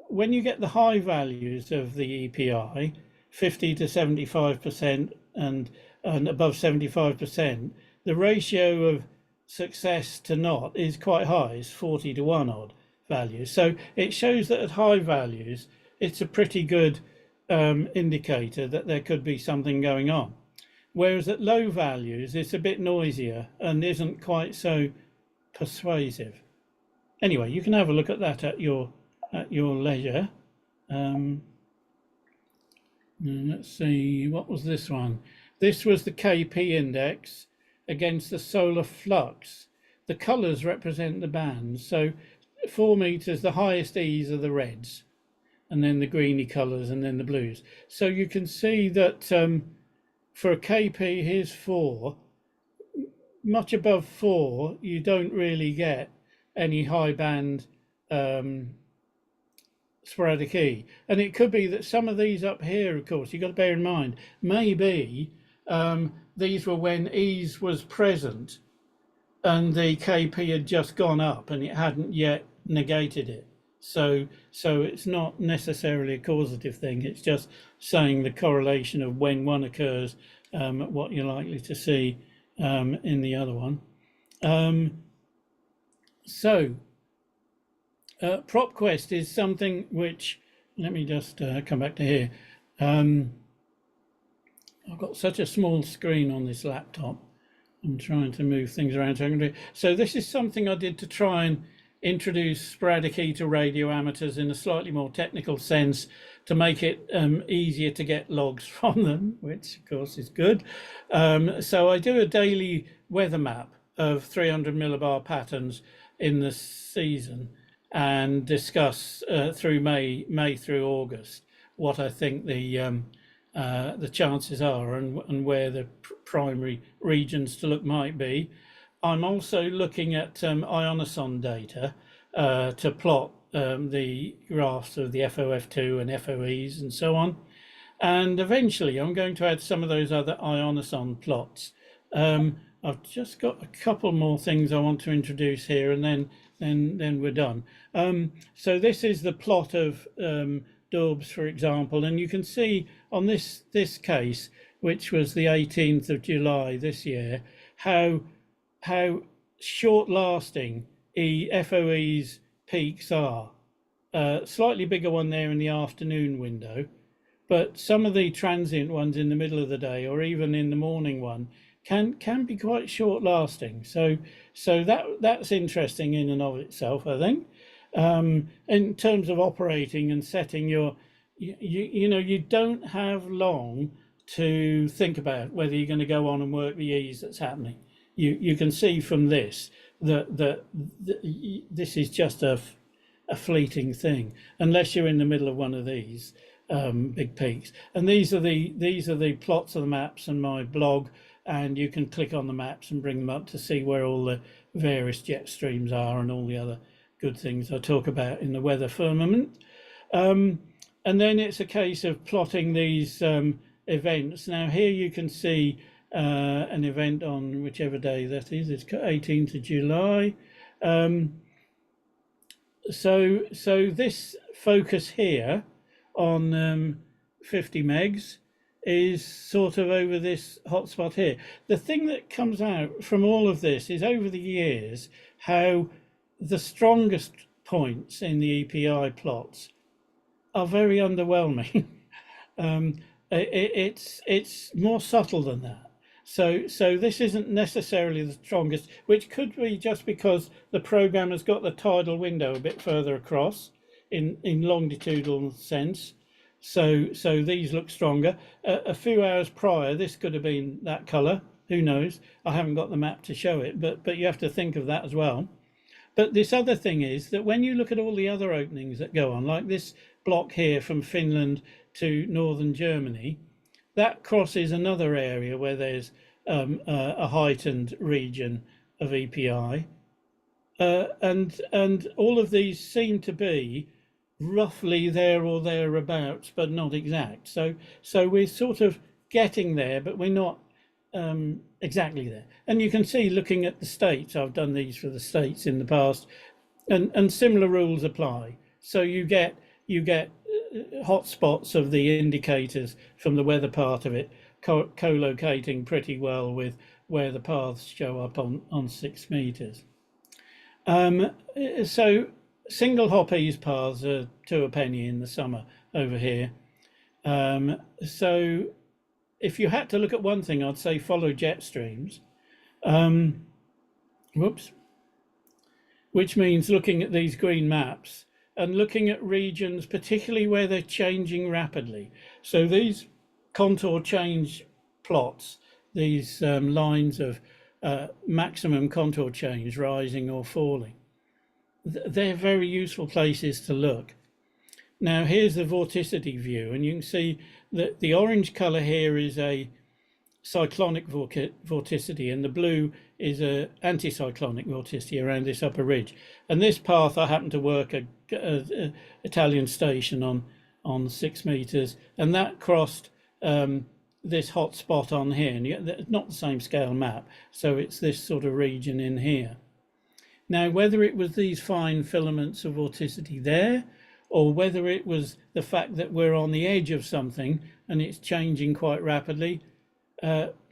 Speaker 2: when you get the high values of the EPI, 50 to 75% and above 75%, the ratio of success to not is quite high, it's 40 to 1 odd value. So it shows that at high values, it's a pretty good indicator that there could be something going on. Whereas at low values, it's a bit noisier and isn't quite so persuasive. Anyway, you can have a look at that at your leisure. Let's see, what was this one? This was the KP index against the solar flux. The colours represent the bands. So 4 meters, the highest E's are the reds, and then the greeny colours, and then the blues. So you can see that for a KP, here's 4. Much above 4, you don't really get any high band sporadic E. And it could be that some of these up here, of course, you've got to bear in mind, maybe these were when E's was present and the KP had just gone up and it hadn't yet negated it. So it's not necessarily a causative thing. It's just saying the correlation of when one occurs, what you're likely to see in the other one. PropQuest is something which, let me just come back to here. I've got such a small screen on this laptop. I'm trying to move things around. So this is something I did to try and introduce sporadic E to radio amateurs in a slightly more technical sense, to make it easier to get logs from them, which of course is good. So I do a daily weather map of 300 millibar patterns in the season and discuss through May through August what I think the chances are and where the primary regions to look might be. I'm also looking at ionoson data to plot the graphs of the FOF2 and FOEs and so on. And eventually I'm going to add some of those other ionoson plots. I've just got a couple more things I want to introduce here, and then we're done. So this is the plot of daubs, for example, and you can see on this case, which was the 18th of July this year, how short-lasting FOE's peaks are. Slightly bigger one there in the afternoon window, but some of the transient ones in the middle of the day or even in the morning one can be quite short-lasting. So that's interesting in and of itself, I think. In terms of operating and setting your, you don't have long to think about whether you're going to go on and work the E's that's happening. You can see from this that this is just a fleeting thing, unless you're in the middle of one of these big peaks. And these are the plots of the maps and my blog, and you can click on the maps and bring them up to see where all the various jet streams are and all the other good things I talk about in the weather firmament. And then it's a case of plotting these events. Now here you can see an event on whichever day that is. It's 18th of July. So this focus here on 50 megs is sort of over this hotspot here. The thing that comes out from all of this is over the years how the strongest points in the EPI plots are very underwhelming. It's more subtle than that. So this isn't necessarily the strongest, which could be just because the program has got the tidal window a bit further across in longitudinal sense. So these look stronger. A few hours prior, this could have been that color. Who knows? I haven't got the map to show it, but you have to think of that as well. But this other thing is that when you look at all the other openings that go on, like this block here from Finland to northern Germany, that crosses another area where there's a heightened region of EPI. And all of these seem to be roughly there or thereabouts, but not exact. So we're sort of getting there, but we're not exactly there. And you can see, looking at the states, I've done these for the states in the past, and similar rules apply. So you get hot spots of the indicators from the weather part of it co-locating pretty well with where the paths show up on 6 meters. So single hop ease paths are 2 a penny in the summer over here. So if you had to look at one thing, I'd say follow jet streams. Which means looking at these green maps and looking at regions, particularly where they're changing rapidly. So these contour change plots, these lines of maximum contour change, rising or falling, they're very useful places to look. Now here's the vorticity view, and you can see that the orange color here is a cyclonic vorticity, and the blue is a anticyclonic vorticity around this upper ridge. And this path, I happen to work a Italian station on 6 meters, and that crossed this hot spot on here, and not the same scale map, so it's this sort of region in here. Now, whether it was these fine filaments of vorticity there, or whether it was the fact that we're on the edge of something and it's changing quite rapidly,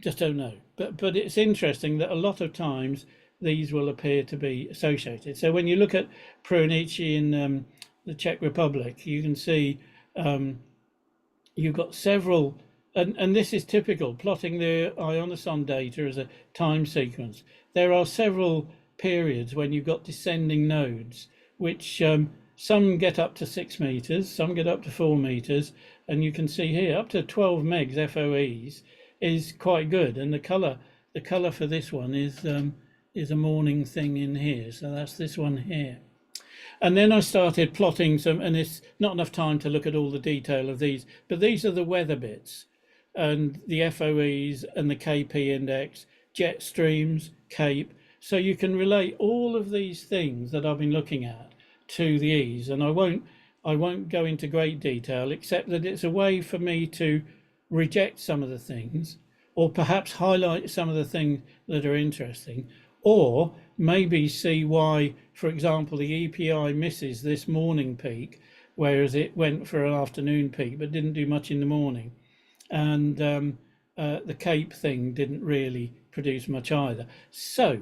Speaker 2: just don't know. But it's interesting that a lot of times these will appear to be associated. So when you look at Prunici in the Czech Republic, you can see you've got several, and this is typical, plotting the ionoson data as a time sequence. There are several periods when you've got descending nodes, which some get up to 6 meters, some get up to 4 meters, and you can see here up to 12 megs FOEs is quite good. And the color for this one is a morning thing in here. So that's this one here. And then I started plotting some, and it's not enough time to look at all the detail of these, but these are the weather bits, and the FOEs and the KP index, jet streams, CAPE. So you can relate all of these things that I've been looking at to the ease. And I won't go into great detail, except that it's a way for me to reject some of the things, or perhaps highlight some of the things that are interesting, or maybe see why, for example, the EPI misses this morning peak, whereas it went for an afternoon peak but didn't do much in the morning, and the CAPE thing didn't really produce much either. So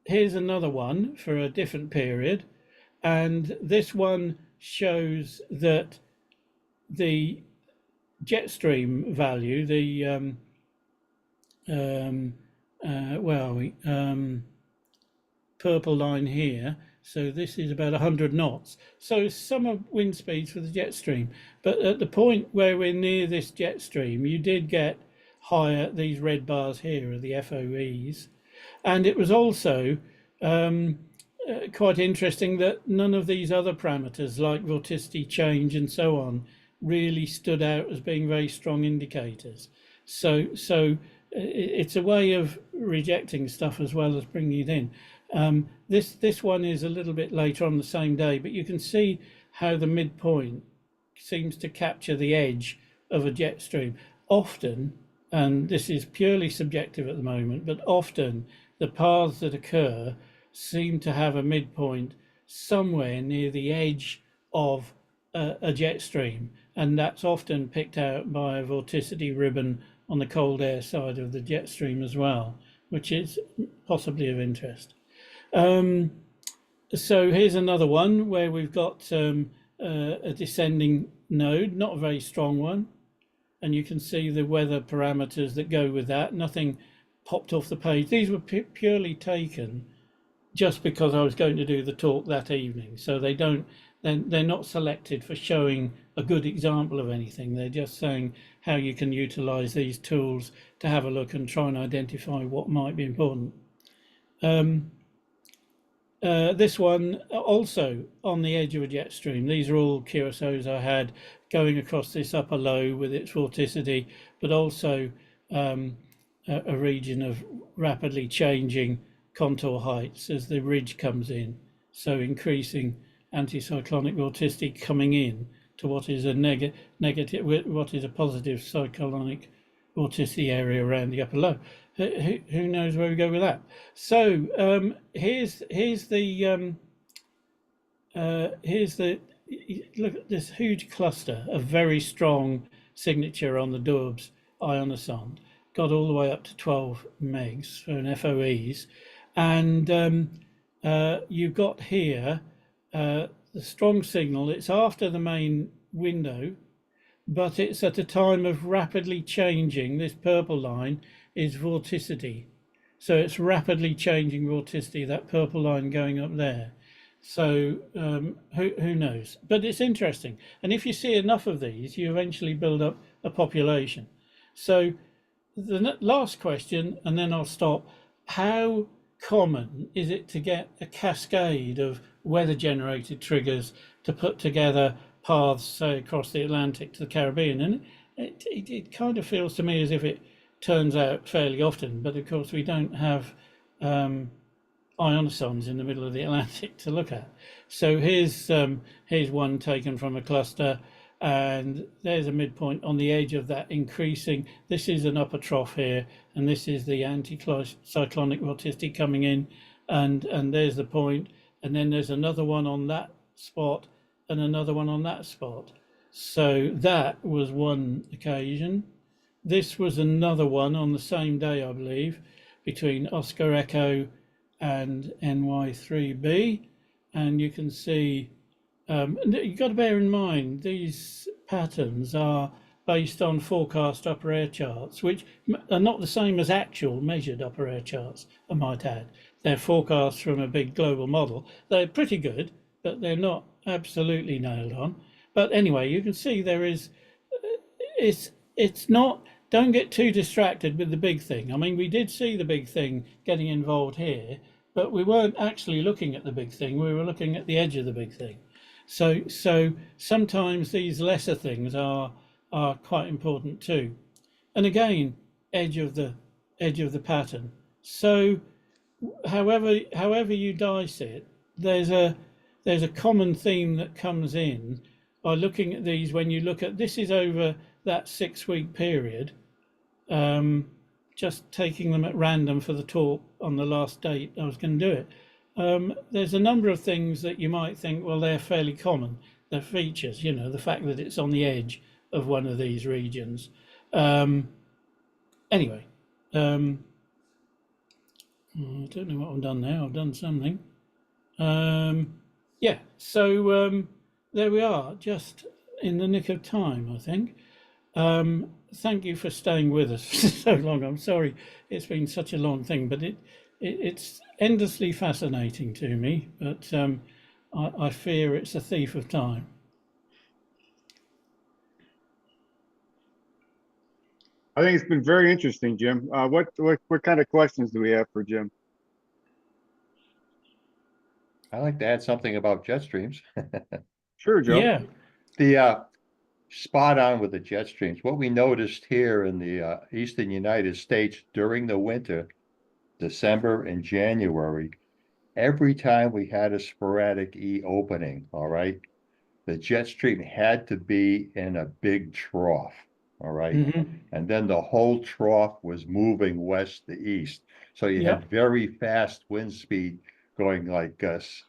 Speaker 2: here's another one for a different period, and this one shows that the jet stream value, the purple line here, so this is about 100 knots. So some of wind speeds for the jet stream, but at the point where we're near this jet stream, you did get higher, these red bars here are the FOEs. And it was also quite interesting that none of these other parameters like vorticity change and so on really stood out as being very strong indicators. So it's a way of rejecting stuff as well as bringing it in. This one is a little bit later on the same day, but you can see how the midpoint seems to capture the edge of a jet stream. Often, and this is purely subjective at the moment, but often the paths that occur seem to have a midpoint somewhere near the edge of a jet stream, and that's often picked out by a vorticity ribbon on the cold air side of the jet stream as well, which is possibly of interest. So here's another one where we've got a descending node, not a very strong one, and you can see the weather parameters that go with that. Nothing popped off the page. These were purely taken just because I was going to do the talk that evening, so they're not selected for showing a good example of anything. They're just saying how you can utilize these tools to have a look and try and identify what might be important. This one also on the edge of a jet stream. These are all QSOs I had going across this upper low with its vorticity, but also a region of rapidly changing contour heights as the ridge comes in. So increasing anticyclonic vorticity coming in to what is a negative, what is a positive cyclonic vorticity area around the upper lobe. Who knows where we go with that? So here's the look at this huge cluster of very strong signature on the Dorbs ionosonde. Got all the way up to 12 megs for an FOEs, and you've got here the strong signal. It's after the main window, but it's at a time of rapidly changing. This purple line is vorticity. So it's rapidly changing vorticity, that purple line going up there. So who knows? But it's interesting. And if you see enough of these, you eventually build up a population. So the last question, and then I'll stop. How common is it to get a cascade of weather-generated triggers to put together paths, say, across the Atlantic to the Caribbean? And it kind of feels to me as if it turns out fairly often, but of course we don't have ionosondes in the middle of the Atlantic to look at. So here's one taken from a cluster, and there's a midpoint on the edge of that increasing. This is an upper trough here, and this is the anticyclonic vorticity coming in, and there's the point, and then there's another one on that spot and another one on that spot. So that was one occasion. This was another one on the same day, I believe, between Oscar Echo and NY3B, and you can see you've got to bear in mind these patterns are based on forecast upper air charts, which are not the same as actual measured upper air charts, I might add. They're forecasts from a big global model. They're pretty good, but they're not absolutely nailed on. But anyway, you can see there is, it's not, don't get too distracted with the big thing. I mean, we did see the big thing getting involved here, but we weren't actually looking at the big thing. We were looking at the edge of the big thing. So sometimes these lesser things are quite important too. And again, edge of the pattern. So however you dice it, there's a common theme that comes in by looking at these. When you look at this, is over that 6-week period. Just taking them at random for the talk on the last date I was going to do it. There's a number of things that you might think, well, they're fairly common. They're features, you know, the fact that it's on the edge of one of these regions. Anyway, I don't know what I've done now. I've done something. Yeah, so there we are, just in the nick of time, I think. Thank you for staying with us for so long. I'm sorry it's been such a long thing, but it's endlessly fascinating to me, but I fear it's a thief of time.
Speaker 1: I think it's been very interesting, Jim. What kind of questions do we have for Jim?
Speaker 5: I'd like to add something about jet streams.
Speaker 1: Sure, Joe.
Speaker 2: Yeah.
Speaker 5: The spot on with the jet streams. What we noticed here in the eastern United States during the winter, December and January, every time we had a sporadic E opening, all right, the jet stream had to be in a big trough, all right?
Speaker 2: Mm-hmm.
Speaker 5: And then the whole trough was moving west to east. So you
Speaker 2: Yep.
Speaker 5: had very fast wind speed going like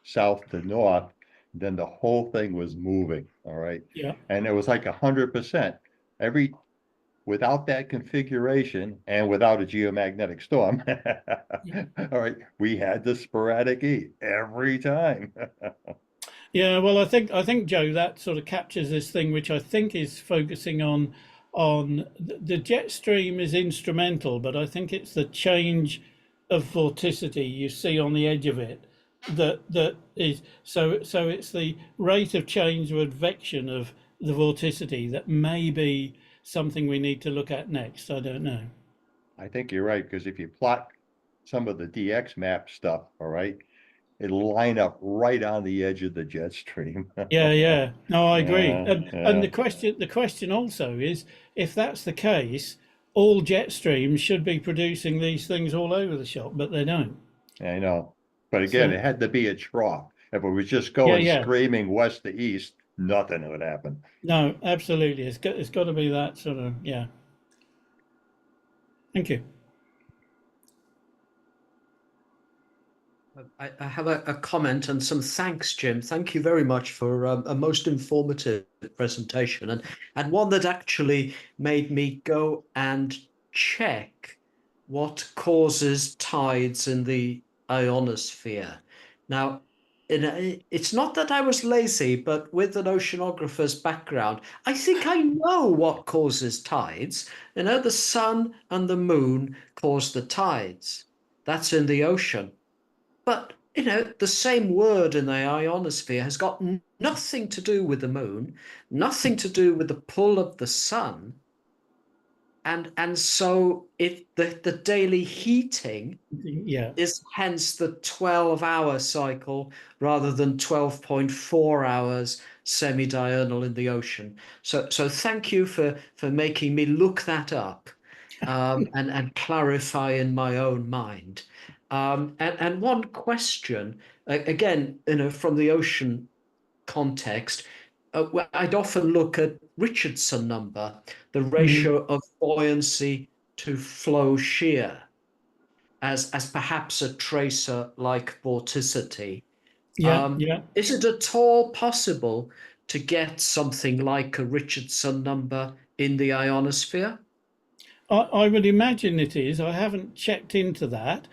Speaker 5: south to north. Then the whole thing was moving, all right?
Speaker 2: Yeah.
Speaker 5: And it was like 100%. Without that configuration and without a geomagnetic storm, all right, we had the sporadic E every time.
Speaker 2: Yeah, well, I think Joe, that sort of captures this thing, which I think is focusing on the jet stream is instrumental, but I think it's the change of vorticity you see on the edge of it that is so it's the rate of change or advection of the vorticity that may be something we need to look at next. I don't know.
Speaker 5: I think you're right, because if you plot some of the DX map stuff, all right, it'll line up right on the edge of the jet stream.
Speaker 2: Yeah. No, I agree.
Speaker 5: Yeah,
Speaker 2: And the question also is, if that's the case, all jet streams should be producing these things all over the shop, but they don't.
Speaker 5: I know. But again,
Speaker 2: So-
Speaker 5: it had to be a trough. If it was just going
Speaker 2: Yeah.
Speaker 5: screaming west to east, nothing would happen.
Speaker 2: No, absolutely. It's got to be that sort of, yeah. Thank you.
Speaker 6: I have a comment and some thanks, Jim. Thank you very much for a most informative presentation, and one that actually made me go and check what causes tides in the ionosphere. Now, it's not that I was lazy, but with an oceanographer's background, I think I know what causes tides. You know, the sun and the moon cause the tides. That's in the ocean. But, you know, the same word in the ionosphere has got nothing to do with the moon, nothing to do with the pull of the sun. And so the daily heating is hence the 12-hour cycle rather than 12.4 hours semi-diurnal in the ocean. So thank you for making me look that up and clarify in my own mind. And one question, again, you know, from the ocean context, I'd often look at Richardson number, the ratio of buoyancy to flow shear, as perhaps a tracer like vorticity. Is it at all possible to get something like a Richardson number in the ionosphere?
Speaker 2: I would imagine it is. I haven't checked into that.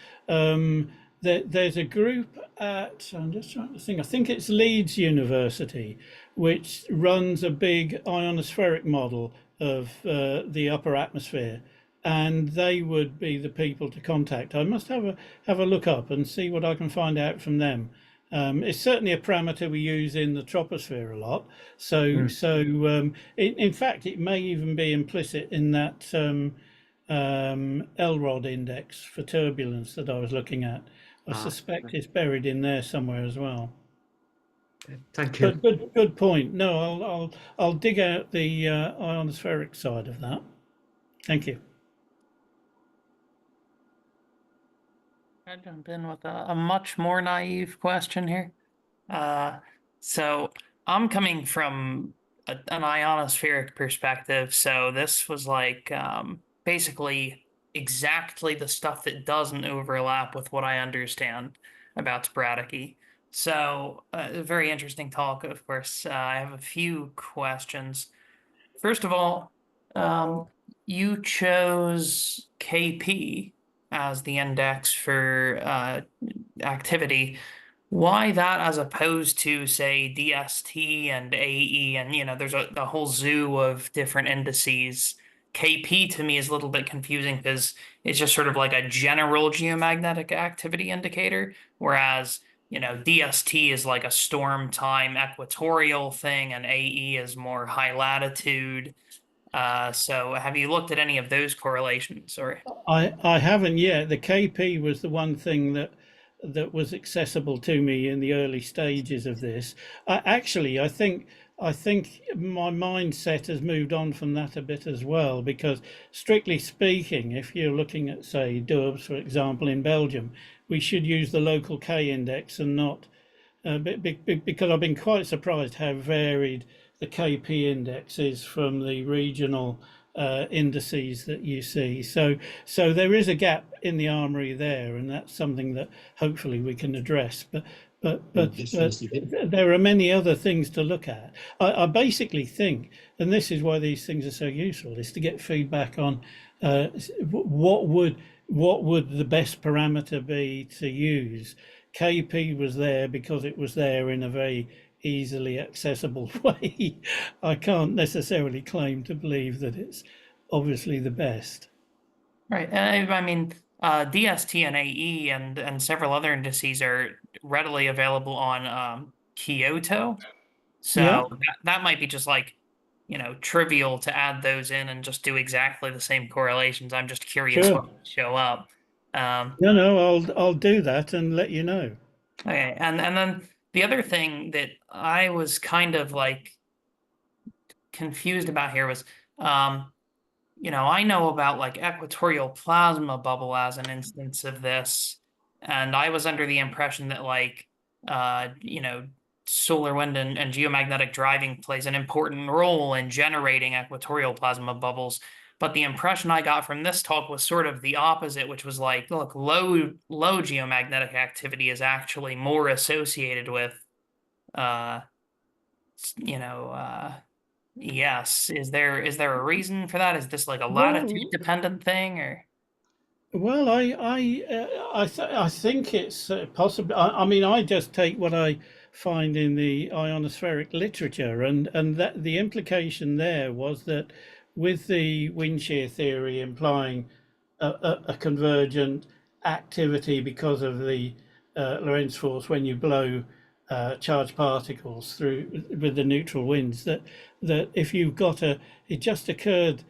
Speaker 2: There's a group at, I'm just trying to think, I think it's Leeds University, which runs a big ionospheric model of the upper atmosphere, and they would be the people to contact. I must have a look up and see what I can find out from them. It's certainly a parameter we use in the troposphere a lot. In fact, it may even be implicit in that LROD index for turbulence that I was looking at. I suspect it's buried in there somewhere as well.
Speaker 6: Thank you.
Speaker 2: But good point. No, I'll dig out the ionospheric side of that. Thank you.
Speaker 7: I jump in with a much more naive question here. So I'm coming from an ionospheric perspective. So this was like basically exactly the stuff that doesn't overlap with what I understand about sporadic. So a very interesting talk, of course. I have a few questions. First of all, you chose KP as the index for activity. Why that as opposed to, say, DST and AE? And, you know, there's a whole zoo of different indices. KP to me is a little bit confusing because it's just sort of like a general geomagnetic activity indicator, whereas, you know, DST is like a storm time equatorial thing, and AE is more high latitude. So have you looked at any of those correlations, or?
Speaker 2: I haven't yet. The KP was the one thing that was accessible to me in the early stages of this. I think my mindset has moved on from that a bit as well, because strictly speaking, if you're looking at, say, Doubs, for example, in Belgium, we should use the local K index and not, because I've been quite surprised how varied the KP index is from the regional indices that you see. So there is a gap in the armory there, and that's something that hopefully we can address. But there are many other things to look at. I basically think, and this is why these things are so useful, is to get feedback on what would the best parameter be to use. KP was there because it was there in a very easily accessible way. I can't necessarily claim to believe that it's obviously the best.
Speaker 7: Right. I mean, DST and AE and several other indices are readily available on Kyoto. So that might be just like, you know, trivial to add those in and just do exactly the same correlations. I'm just curious what would show up.
Speaker 2: No, I'll do that and let you know.
Speaker 7: Okay, and then the other thing that I was kind of like confused about here was, you know, I know about like equatorial plasma bubble as an instance of this, and I was under the impression that like, you know, solar wind and geomagnetic driving plays an important role in generating equatorial plasma bubbles. But the impression I got from this talk was sort of the opposite, which was like, look, low geomagnetic activity is actually more associated with, uh, you know, yes. Is there a reason for that? Is this like a latitude dependent thing, or?
Speaker 2: Well, I think it's possible. I mean, I just take what I find in the ionospheric literature, and that the implication there was that with the wind shear theory implying a convergent activity because of the Lorentz force when you blow charged particles through with the neutral winds, that if you've got it just occurred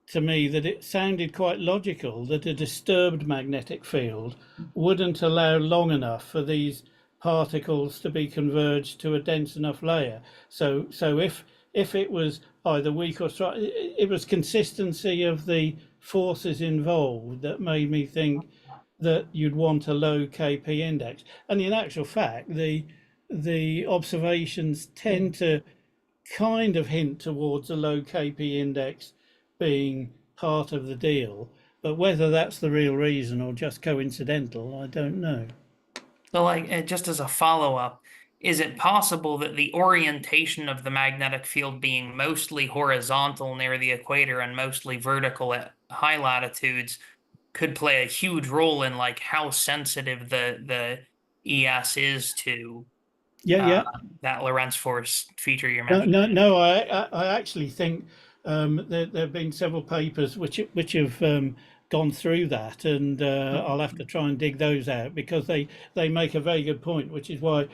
Speaker 2: to me that it sounded quite logical that a disturbed magnetic field wouldn't allow long enough for these particles to be converged to a dense enough layer. So if it was either weak or strong, it was consistency of the forces involved that made me think that you'd want a low KP index. And in actual fact, the observations tend to kind of hint towards a low KP index being part of the deal, but whether that's the real reason or just coincidental, I don't know.
Speaker 7: So, like, just as a follow-up, is it possible that the orientation of the magnetic field being mostly horizontal near the equator and mostly vertical at high latitudes could play a huge role in like how sensitive the ES is to that Lorentz force feature you're mentioning?
Speaker 2: No. I actually think there have been several papers which have gone through that, and I'll have to try and dig those out because they make a very good point, which is why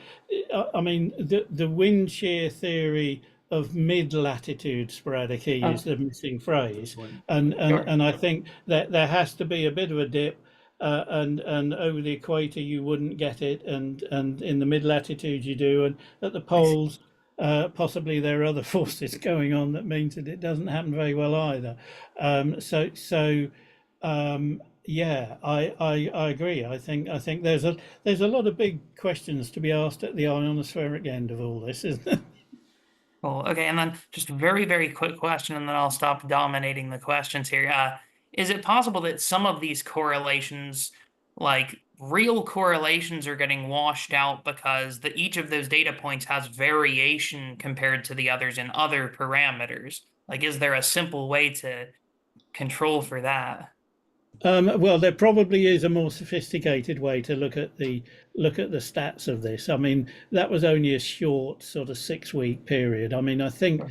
Speaker 2: I mean the wind shear theory of mid-latitude sporadic heat is the missing phrase, and I think that there has to be a bit of a dip. And over the equator you wouldn't get it, and in the mid latitude you do, and at the poles possibly there are other forces going on that means that it doesn't happen very well either. Yeah, I agree. I think there's a lot of big questions to be asked at the ionospheric end of all this, isn't there?
Speaker 7: Cool. Okay, and then just a very, very quick question, and then I'll stop dominating the questions here. Is it possible that some of these correlations, like real correlations, are getting washed out because each of those data points has variation compared to the others in other parameters? Like, is there a simple way to control for that?
Speaker 2: Well, there probably is a more sophisticated way to look at the stats of this. I mean, that was only a short sort of 6-week period. I mean, I think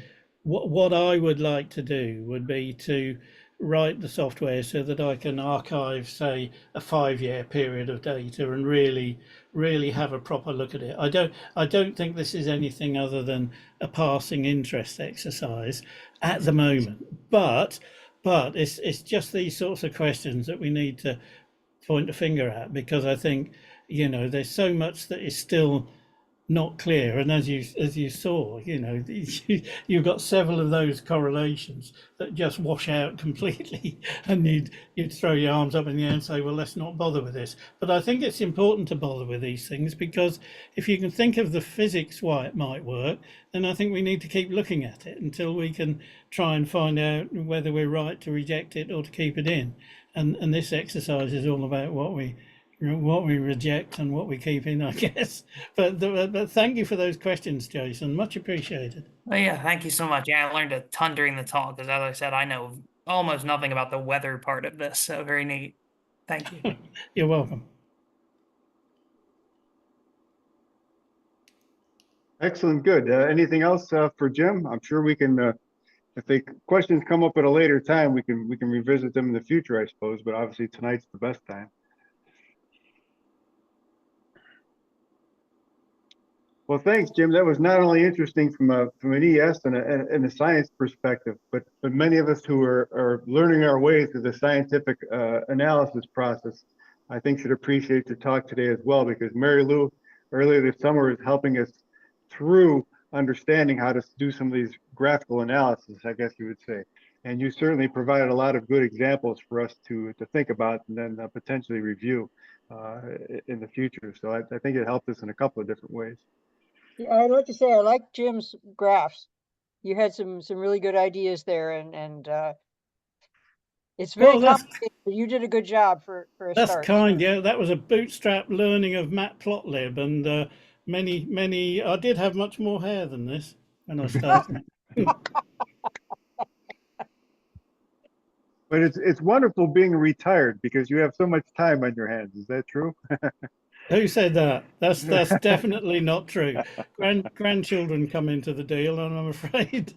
Speaker 2: what I would like to do would be to write the software so that I can archive, say, a 5-year period of data and really have a proper look at it. I don't think this is anything other than a passing interest exercise at the moment, but it's just these sorts of questions that we need to point a finger at, because I think there's so much that is still not clear, and as you saw, you've got several of those correlations that just wash out completely, and you'd throw your arms up in the air and say, well, let's not bother with this. But I think it's important to bother with these things, because if you can think of the physics why it might work, then I think we need to keep looking at it until we can try and find out whether we're right to reject it or to keep it in. And this exercise is all about what we reject and what we keep in, I guess. But thank you for those questions, Jason. Much appreciated.
Speaker 7: Oh, yeah, thank you so much. Yeah, I learned a ton during the talk because, as I said, I know almost nothing about the weather part of this. So very neat. Thank you.
Speaker 2: You're welcome.
Speaker 1: Excellent. Good. Anything else for Jim? I'm sure we can. If the questions come up at a later time, we can revisit them in the future, I suppose. But obviously tonight's the best time. Well, thanks, Jim. That was not only interesting from an ES and a science perspective, but many of us who are learning our way through the scientific analysis process, I think, should appreciate your talk today as well, because Mary Lou earlier this summer is helping us through understanding how to do some of these graphical analysis, I guess you would say. And you certainly provided a lot of good examples for us to think about and then potentially review in the future. So I think it helped us in a couple of different ways.
Speaker 8: Yeah, I'd like to say I like Jim's graphs. You had some really good ideas there, and It's very
Speaker 2: Oh, that's
Speaker 8: complicated, but you did a good job for a
Speaker 2: that's
Speaker 8: start.
Speaker 2: kind. Yeah, that was a bootstrap learning of Matplotlib, and many. I did have much more hair than this when I started.
Speaker 1: But it's wonderful being retired because you have so much time on your hands. Is that true?
Speaker 2: Who said that? That's definitely not true. Grandchildren come into the deal, and I'm afraid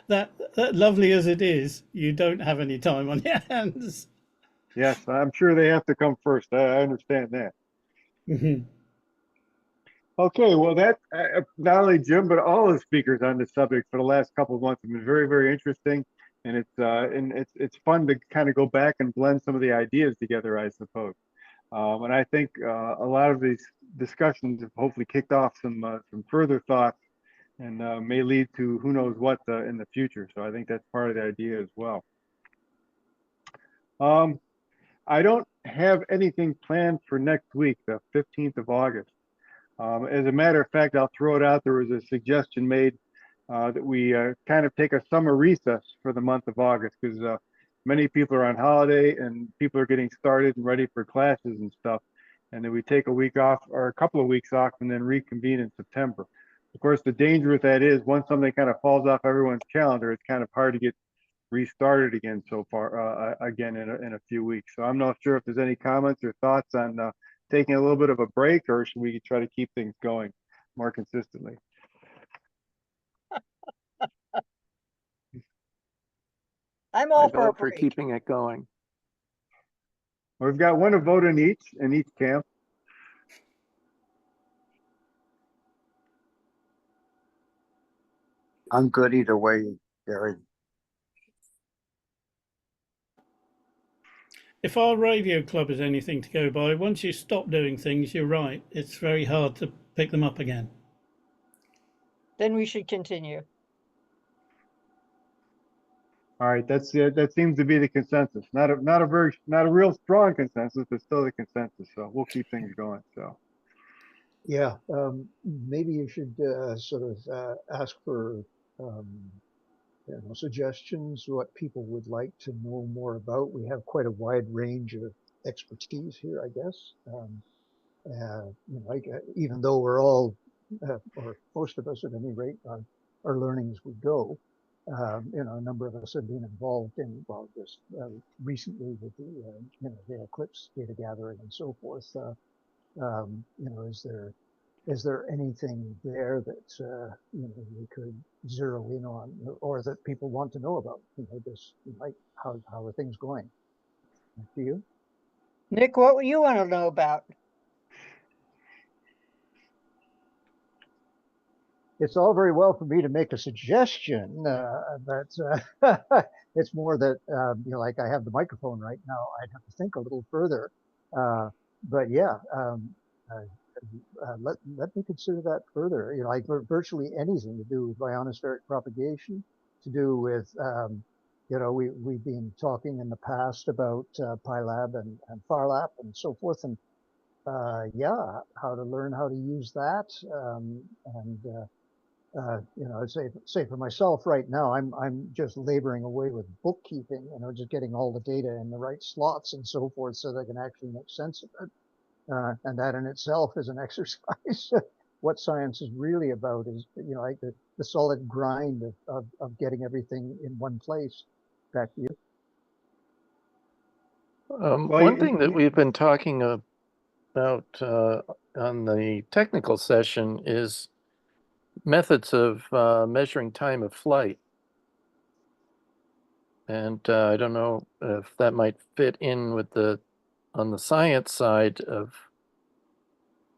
Speaker 2: that lovely as it is, you don't have any time on your hands.
Speaker 1: Yes, I'm sure they have to come first. I understand that.
Speaker 2: Mhm.
Speaker 1: Okay, well, that not only Jim, but all the speakers on this subject for the last couple of months have been very, very interesting, and it's fun to kind of go back and blend some of the ideas together, I suppose. And I think a lot of these discussions have hopefully kicked off some further thoughts and may lead to who knows what in the future. So I think that's part of the idea as well. I don't have anything planned for next week, the 15th of August. As a matter of fact, I'll throw it out. There was a suggestion made that we kind of take a summer recess for the month of August because many people are on holiday and people are getting started and ready for classes and stuff. And then we take a week off or a couple of weeks off and then reconvene in September. Of course, the danger with that is once something kind of falls off everyone's calendar, it's kind of hard to get restarted again so far again in a few weeks. So I'm not sure if there's any comments or thoughts on taking a little bit of a break, or should we try to keep things going more consistently?
Speaker 8: I'm all
Speaker 9: I
Speaker 8: for a
Speaker 9: vote for
Speaker 8: break.
Speaker 9: keeping it going.
Speaker 1: We've got one vote in each camp.
Speaker 9: I'm good either way, Gary.
Speaker 2: If our radio club is anything to go by, once you stop doing things, you're right. It's very hard to pick them up again.
Speaker 8: Then we should continue.
Speaker 1: All right, that seems to be the consensus. Not a real strong consensus, but still the consensus. So we'll keep things going. So
Speaker 10: yeah, maybe you should sort of ask for suggestions, what people would like to know more about. We have quite a wide range of expertise here, I guess. Even though we're all, or most of us at any rate, are learning as we go. A number of us have been involved in, just recently with the eclipse data gathering and so forth. Is there anything there that we could zero in on, or that people want to know about? How are things going? Do you?
Speaker 8: Nick, what would you want to know about?
Speaker 10: It's all very well for me to make a suggestion, but it's more that like I have the microphone right now. I'd have to think a little further. But yeah, let me consider that further. Like virtually anything to do with ionospheric propagation, to do with we've been talking in the past about PyLab and FarLab and so forth, and how to learn how to use that, say for myself right now, I'm just laboring away with bookkeeping, just getting all the data in the right slots and so forth, so that I can actually make sense of it. And that in itself is an exercise. What science is really about is, like the solid grind of getting everything in one place. Back to you.
Speaker 9: One thing that we've been talking about on the technical session is methods of measuring time of flight. And I don't know if that might fit in with on the science side of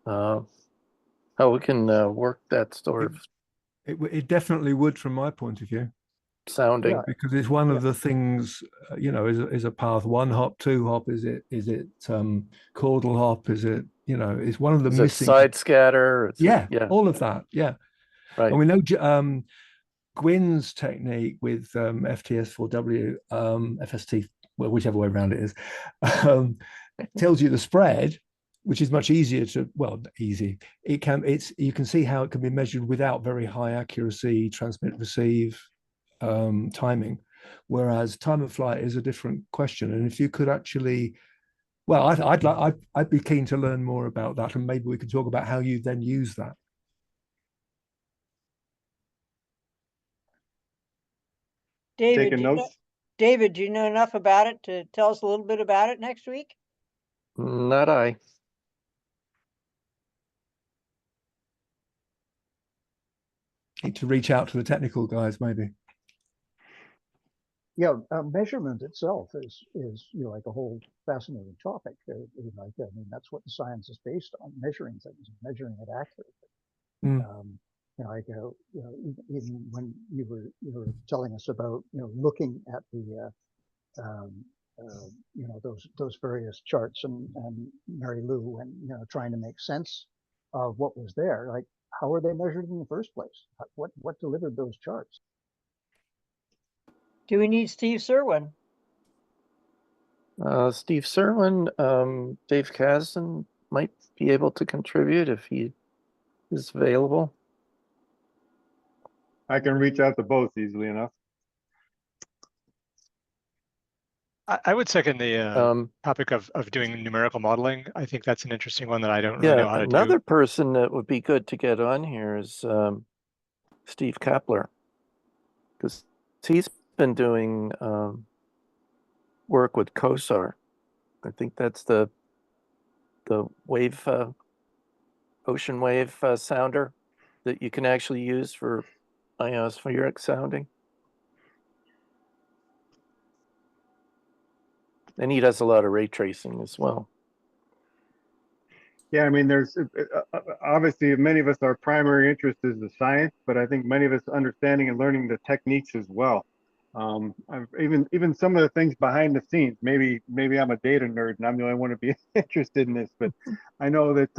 Speaker 9: how we can work that sort of
Speaker 11: it definitely would from my point of view.
Speaker 9: Sounding.
Speaker 11: Yeah, because it's one of the things, is a path 1 hop, 2 hop, is it caudal hop, is it, it's one of the missing
Speaker 9: side scatter,
Speaker 11: yeah, all of that, yeah.
Speaker 9: Right.
Speaker 11: And we know Gwyn's technique with FTS4W, FST, well, whichever way around it is, tells you the spread, which is much easier easy. You can see how it can be measured without very high accuracy, transmit receive timing. whereas time of flight is a different question. And if you could actually, well, I'd be keen to learn more about that, and maybe we could talk about how you then use that.
Speaker 8: David,
Speaker 1: Taking notes.
Speaker 8: David, do you know enough about it to tell us a little bit about it next week?
Speaker 9: Not I.
Speaker 11: Need to reach out to the technical guys, maybe.
Speaker 10: Yeah, measurement itself is like a whole fascinating topic. Like, I mean, that's what the science is based on: measuring things, measuring it accurately. Like even when you were telling us about looking at the those various charts, and Mary Lou, and trying to make sense of what was there. Like, how were they measured in the first place? What delivered those charts?
Speaker 8: Do we need Steve Serwin?
Speaker 9: Steve Serwin, Dave Kazan might be able to contribute if he is available.
Speaker 1: I can reach out to both easily enough.
Speaker 12: I would second the topic of doing numerical modeling. I think that's an interesting one that I don't really know how to do.
Speaker 9: Another person that would be good to get on here is Steve Kapler, because he's been doing work with COSAR. I think that's the wave ocean wave sounder that you can actually use for ionospheric sounding. And he does a lot of ray tracing as well.
Speaker 1: Yeah, I mean, there's obviously many of us, our primary interest is the science, but I think many of us understanding and learning the techniques as well. Even some of the things behind the scenes. Maybe I'm a data nerd and I'm the only one to be interested in this, but I know that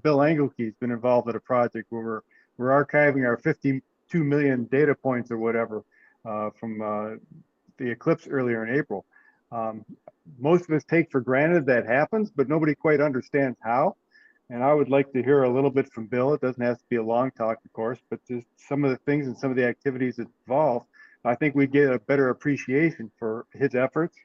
Speaker 1: Bill Engelke's been involved in a project where we're archiving our 52 million data points or whatever from the eclipse earlier in April. Most of us take for granted that happens, but nobody quite understands how. And I would like to hear a little bit from Bill. It doesn't have to be a long talk, of course, but just some of the things and some of the activities involved. I think we get a better appreciation for his efforts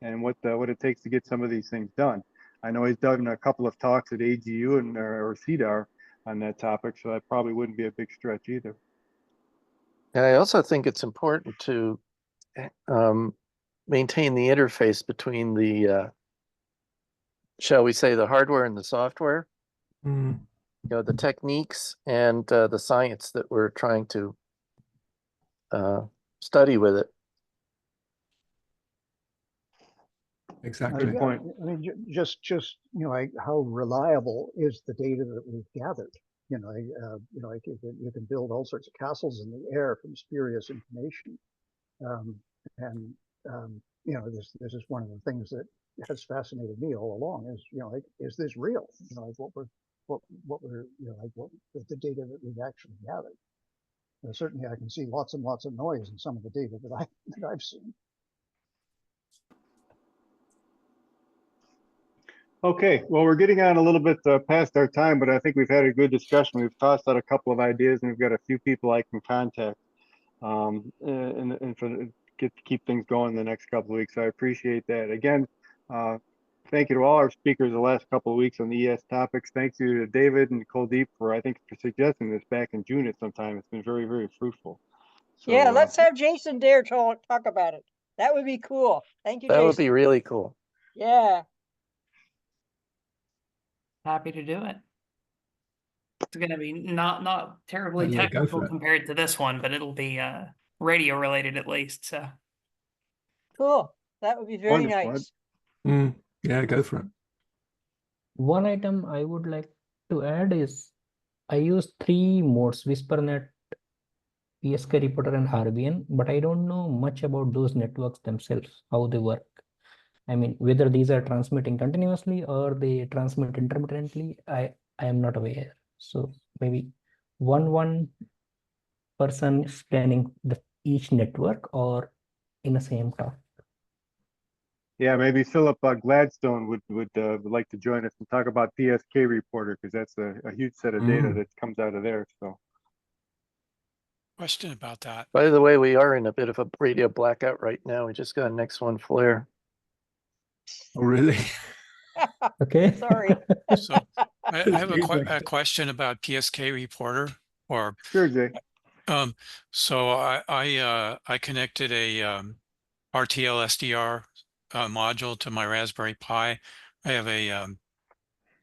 Speaker 1: and what it takes to get some of these things done. I know he's done a couple of talks at AGU and or CDAR on that topic, so that probably wouldn't be a big stretch either.
Speaker 9: And I also think it's important to maintain the interface between the, shall we say, the hardware and the software. The techniques and the science that we're trying to study with it.
Speaker 11: Exactly.
Speaker 1: Good point.
Speaker 10: I mean, just like, how reliable is the data that we've gathered? Like you can build all sorts of castles in the air from spurious information, this is one of the things that has fascinated me all along. Is like, is this real? Like what we're the data that we've actually gathered. Certainly, I can see lots and lots of noise in some of the data that I've seen.
Speaker 1: Okay, well, we're getting on a little bit past our time, but I think we've had a good discussion. We've tossed out a couple of ideas, and we've got a few people I can contact and to keep things going the next couple of weeks. So I appreciate that. Again, thank you to all our speakers the last couple of weeks on the ES topics. Thank you to David and Kuldeep for suggesting this back in June at some time. It's been very, very fruitful. So,
Speaker 8: yeah, let's have Jason Dare talk about it. That would be cool. Thank you,
Speaker 9: That
Speaker 8: Jason.
Speaker 9: would be really cool.
Speaker 8: Yeah.
Speaker 7: Happy to do it. It's going to be not terribly technical compared to this one, but it'll be radio related at least. So
Speaker 8: cool. That would be very nice.
Speaker 11: Yeah, go for it.
Speaker 13: One item I would like to add is I use 3 modes: WhisperNet, PSK Reporter, and RBN, but I don't know much about those networks themselves, how they work. I mean, whether these are transmitting continuously or they transmit intermittently, I am not aware. So maybe one person scanning each network, or in the same talk.
Speaker 1: Yeah, maybe Philip Gladstone would like to join us and talk about PSK Reporter, because that's a huge set of data that comes out of there. So
Speaker 14: question about that.
Speaker 9: By the way, we are in a bit of a radio blackout right now. We just got a next one flare.
Speaker 11: Oh, really?
Speaker 13: Okay.
Speaker 8: Sorry.
Speaker 14: So I have a question about PSK reporter or
Speaker 1: Sure, Jay.
Speaker 14: so I connected a RTL SDR module to my Raspberry Pi. I have a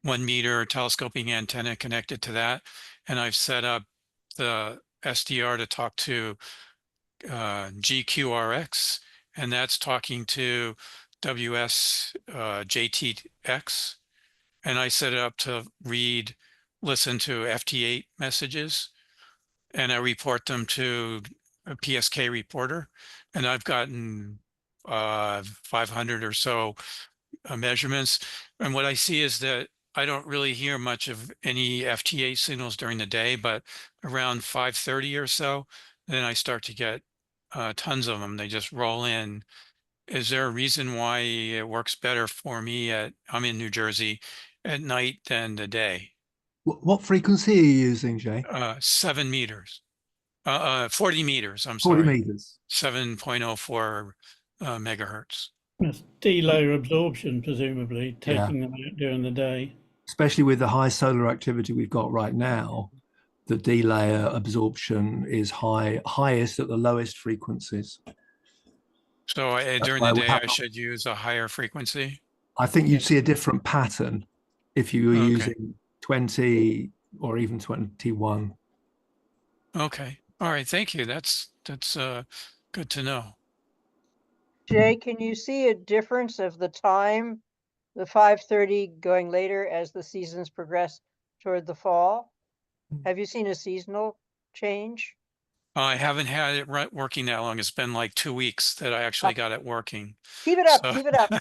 Speaker 14: 1 meter telescoping antenna connected to that, and I've set up the SDR to talk to GQRX, and that's talking to WSJTX, and I set it up to listen to FT8 messages, and I report them to a PSK reporter, and I've gotten 500 or so measurements. And what I see is that I don't really hear much of any FT8 signals during the day, but around 5:30 or so, then I start to get tons of them. They just roll in. Is there a reason why it works better for me I'm in New Jersey, at night than the day?
Speaker 11: What frequency are you using, Jay?
Speaker 14: 7 meters. 40 meters, I'm
Speaker 11: 40
Speaker 14: sorry.
Speaker 11: meters.
Speaker 14: 7.04 megahertz.
Speaker 2: That's delayer absorption, presumably, taking them out during the day.
Speaker 11: Especially with the high solar activity we've got right now, the delayer absorption is highest at the lowest frequencies.
Speaker 14: So during the day, I should use a higher frequency?
Speaker 11: I think you'd see a different pattern if you were using 20 or even 21.
Speaker 14: Okay. All right. Thank you. That's good to know.
Speaker 8: Jay, can you see a difference of the time, the 5:30 going later as the seasons progress toward the fall? Have you seen a seasonal change?
Speaker 14: I haven't had it working that long. It's been like 2 weeks that I actually got it working.
Speaker 8: Keep it up. Keep it up.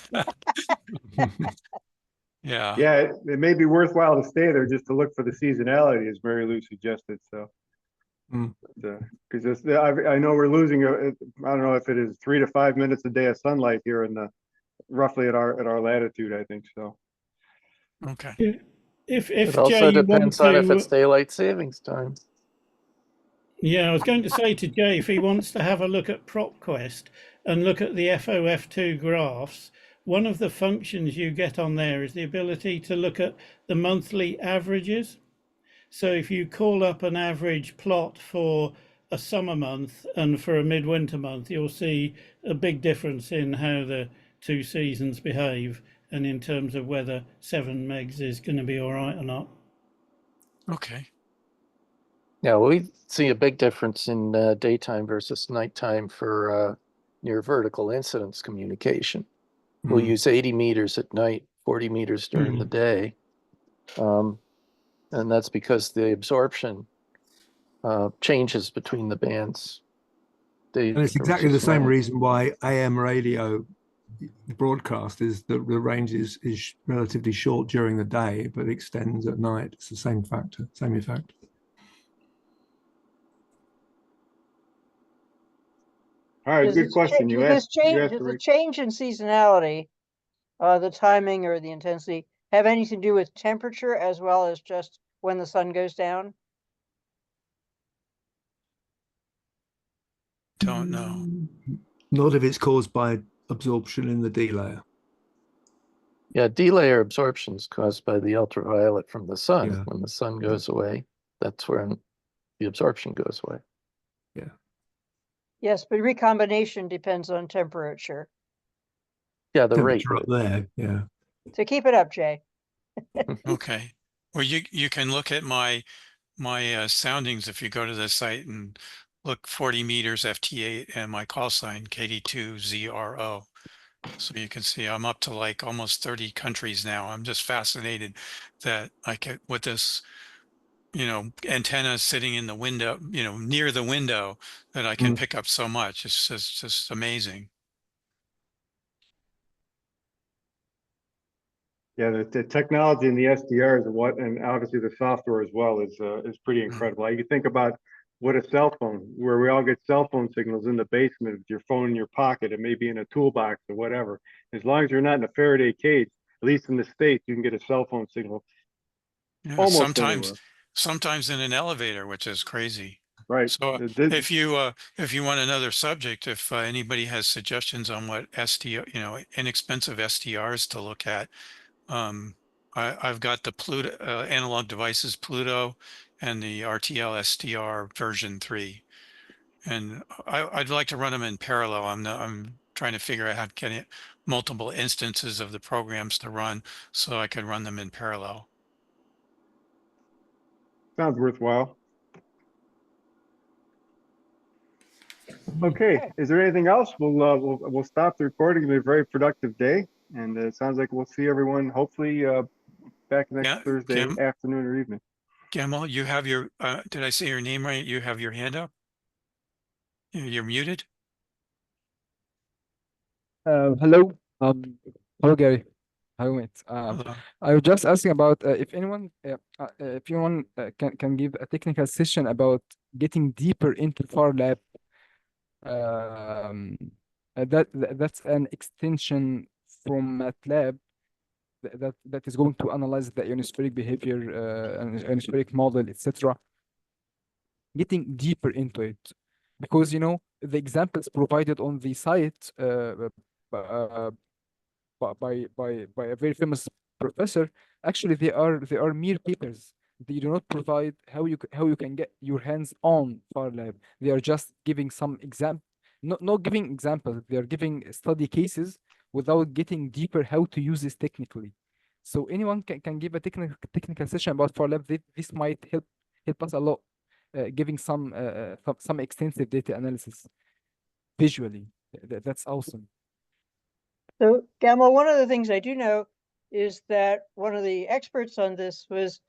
Speaker 14: Yeah.
Speaker 1: Yeah, it may be worthwhile to stay there just to look for the seasonality, as Mary Lou suggested. So, because I know we're losing. I don't know if it is 3 to 5 minutes a day of sunlight here in the roughly at our latitude. I think so.
Speaker 14: Okay.
Speaker 2: If
Speaker 9: it also depends on if it's daylight savings time.
Speaker 2: Yeah, I was going to say to Jay, if he wants to have a look at PropQuest and look at the FOF2 graphs, one of the functions you get on there is the ability to look at the monthly averages. So if you call up an average plot for a summer month and for a midwinter month, you'll see a big difference in how the two seasons behave and in terms of whether 7 megs is going to be all right or not.
Speaker 14: Okay.
Speaker 9: Yeah, well, we see a big difference in daytime versus nighttime for near vertical incidence communication. We'll use 80 meters at night, 40 meters during the day. And that's because the absorption changes between the bands.
Speaker 11: And it's exactly the same reason why AM radio broadcast is that the range is relatively short during the day, but extends at night. It's the same factor, same effect.
Speaker 1: All right, good question.
Speaker 8: Does the change in seasonality, the timing or the intensity, have anything to do with temperature as well as just when the sun goes down?
Speaker 14: Don't know.
Speaker 11: Not if it's caused by absorption in the delayer.
Speaker 9: Yeah, delayer absorption is caused by the ultraviolet from the sun. Yeah. When the sun goes away, that's when the absorption goes away.
Speaker 11: Yeah.
Speaker 8: Yes, but recombination depends on temperature.
Speaker 9: Yeah, the rate
Speaker 11: up there. Yeah.
Speaker 8: So keep it up, Jay.
Speaker 14: Okay. Well, you can look at my soundings if you go to the site and look 40 meters FT8 and my call sign KD2ZRO. So you can see I'm up to like almost 30 countries now. I'm just fascinated that I can, with this, antenna sitting in the window, near the window, that I can pick up so much. It's just amazing.
Speaker 1: Yeah, the technology in the SDRs and obviously the software as well is pretty incredible. You think about what a cell phone, where we all get cell phone signals in the basement with your phone in your pocket. It may be in a toolbox or whatever. As long as you're not in a Faraday cage, at least in the States, you can get a cell phone signal almost anywhere.
Speaker 14: Sometimes in an elevator, which is crazy.
Speaker 1: Right.
Speaker 14: So
Speaker 1: This-
Speaker 14: if you want another subject, if anybody has suggestions on what STR, inexpensive STRs to look at, I've got the Pluto analog devices Pluto and the RTL STR version 3, and I'd like to run them in parallel. I'm trying to figure out how to get it multiple instances of the programs to run so I can run them in parallel.
Speaker 1: Sounds worthwhile. Okay, is there anything else? We'll stop the recording. It'll be a very productive day, and it sounds like we'll see everyone hopefully back next Thursday afternoon or evening.
Speaker 14: Gamal, you have your did I say your name right? You have your hand up? You're muted.
Speaker 15: Hello. Hello, Gary. Hello, mate.
Speaker 14: Hello.
Speaker 15: I was just asking about if anyone can give a technical session about getting deeper into FarLab. That's an extension from MATLAB that is going to analyze the ionospheric behavior, and ionospheric model, etc. Getting deeper into it, because the examples provided on the site by a very famous professor, actually they are mere papers. They do not provide how you can get your hands on FarLab. They are just giving some not giving examples. They are giving study cases without getting deeper how to use this technically. So anyone can give a technical session about FarLab. This might help us a lot, giving some extensive data analysis visually. That's awesome.
Speaker 8: So, Gamal, one of the things I do know is that one of the experts on this was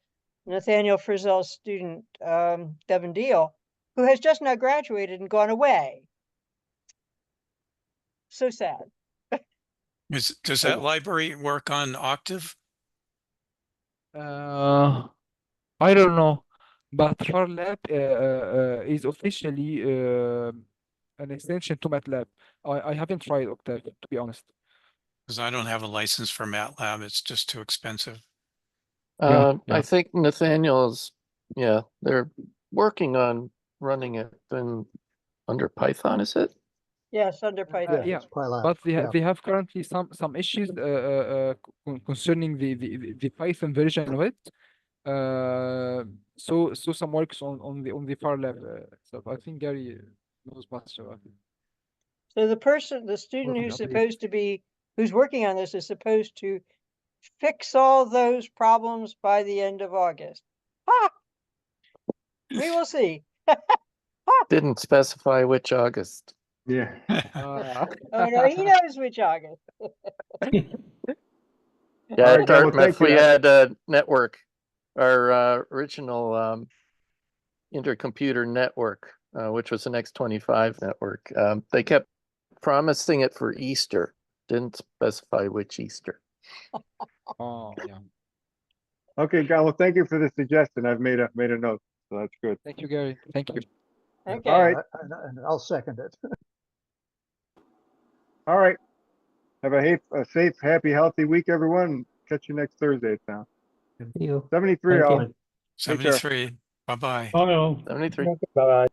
Speaker 8: Nathaniel Frizzell's student, Devin Deal, who has just now graduated and gone away. So sad.
Speaker 14: Does that library work on Octave?
Speaker 15: I don't know, but FarLab is officially an extension to MATLAB. I haven't tried Octave, to be honest.
Speaker 14: Because I don't have a license for MATLAB. It's just too expensive.
Speaker 9: I think Nathaniel's, they're working on running it under Python, is it?
Speaker 8: Yes, under Python.
Speaker 15: Yeah, but they have currently some issues concerning the Python version of it. So some works on the FarLab stuff. I think Gary knows much about it.
Speaker 8: So the student who's working on this is supposed to fix all those problems by the end of August. We will see.
Speaker 9: Didn't specify which August.
Speaker 1: Yeah.
Speaker 8: Oh no, he knows which August.
Speaker 9: Yeah,
Speaker 1: right,
Speaker 9: at Dartmouth, we
Speaker 1: you.
Speaker 9: had a network, our original intercomputer network, which was an X25 network. They kept promising it for Easter, didn't specify which Easter.
Speaker 15: Oh, yeah.
Speaker 1: Okay, Gal, well, thank you for the suggestion. I've made a note, so that's good.
Speaker 15: Thank you, Gary. Thank you.
Speaker 8: Okay.
Speaker 1: All right.
Speaker 10: And I'll second it.
Speaker 1: All right. Have a safe, happy, healthy week, everyone. Catch you next Thursday, it sounds.
Speaker 13: See you.
Speaker 1: 73
Speaker 13: Thank
Speaker 1: all.
Speaker 13: you.
Speaker 1: Take care.
Speaker 14: 73. Bye-bye.
Speaker 2: Bye all.
Speaker 9: 73.
Speaker 10: Bye-bye.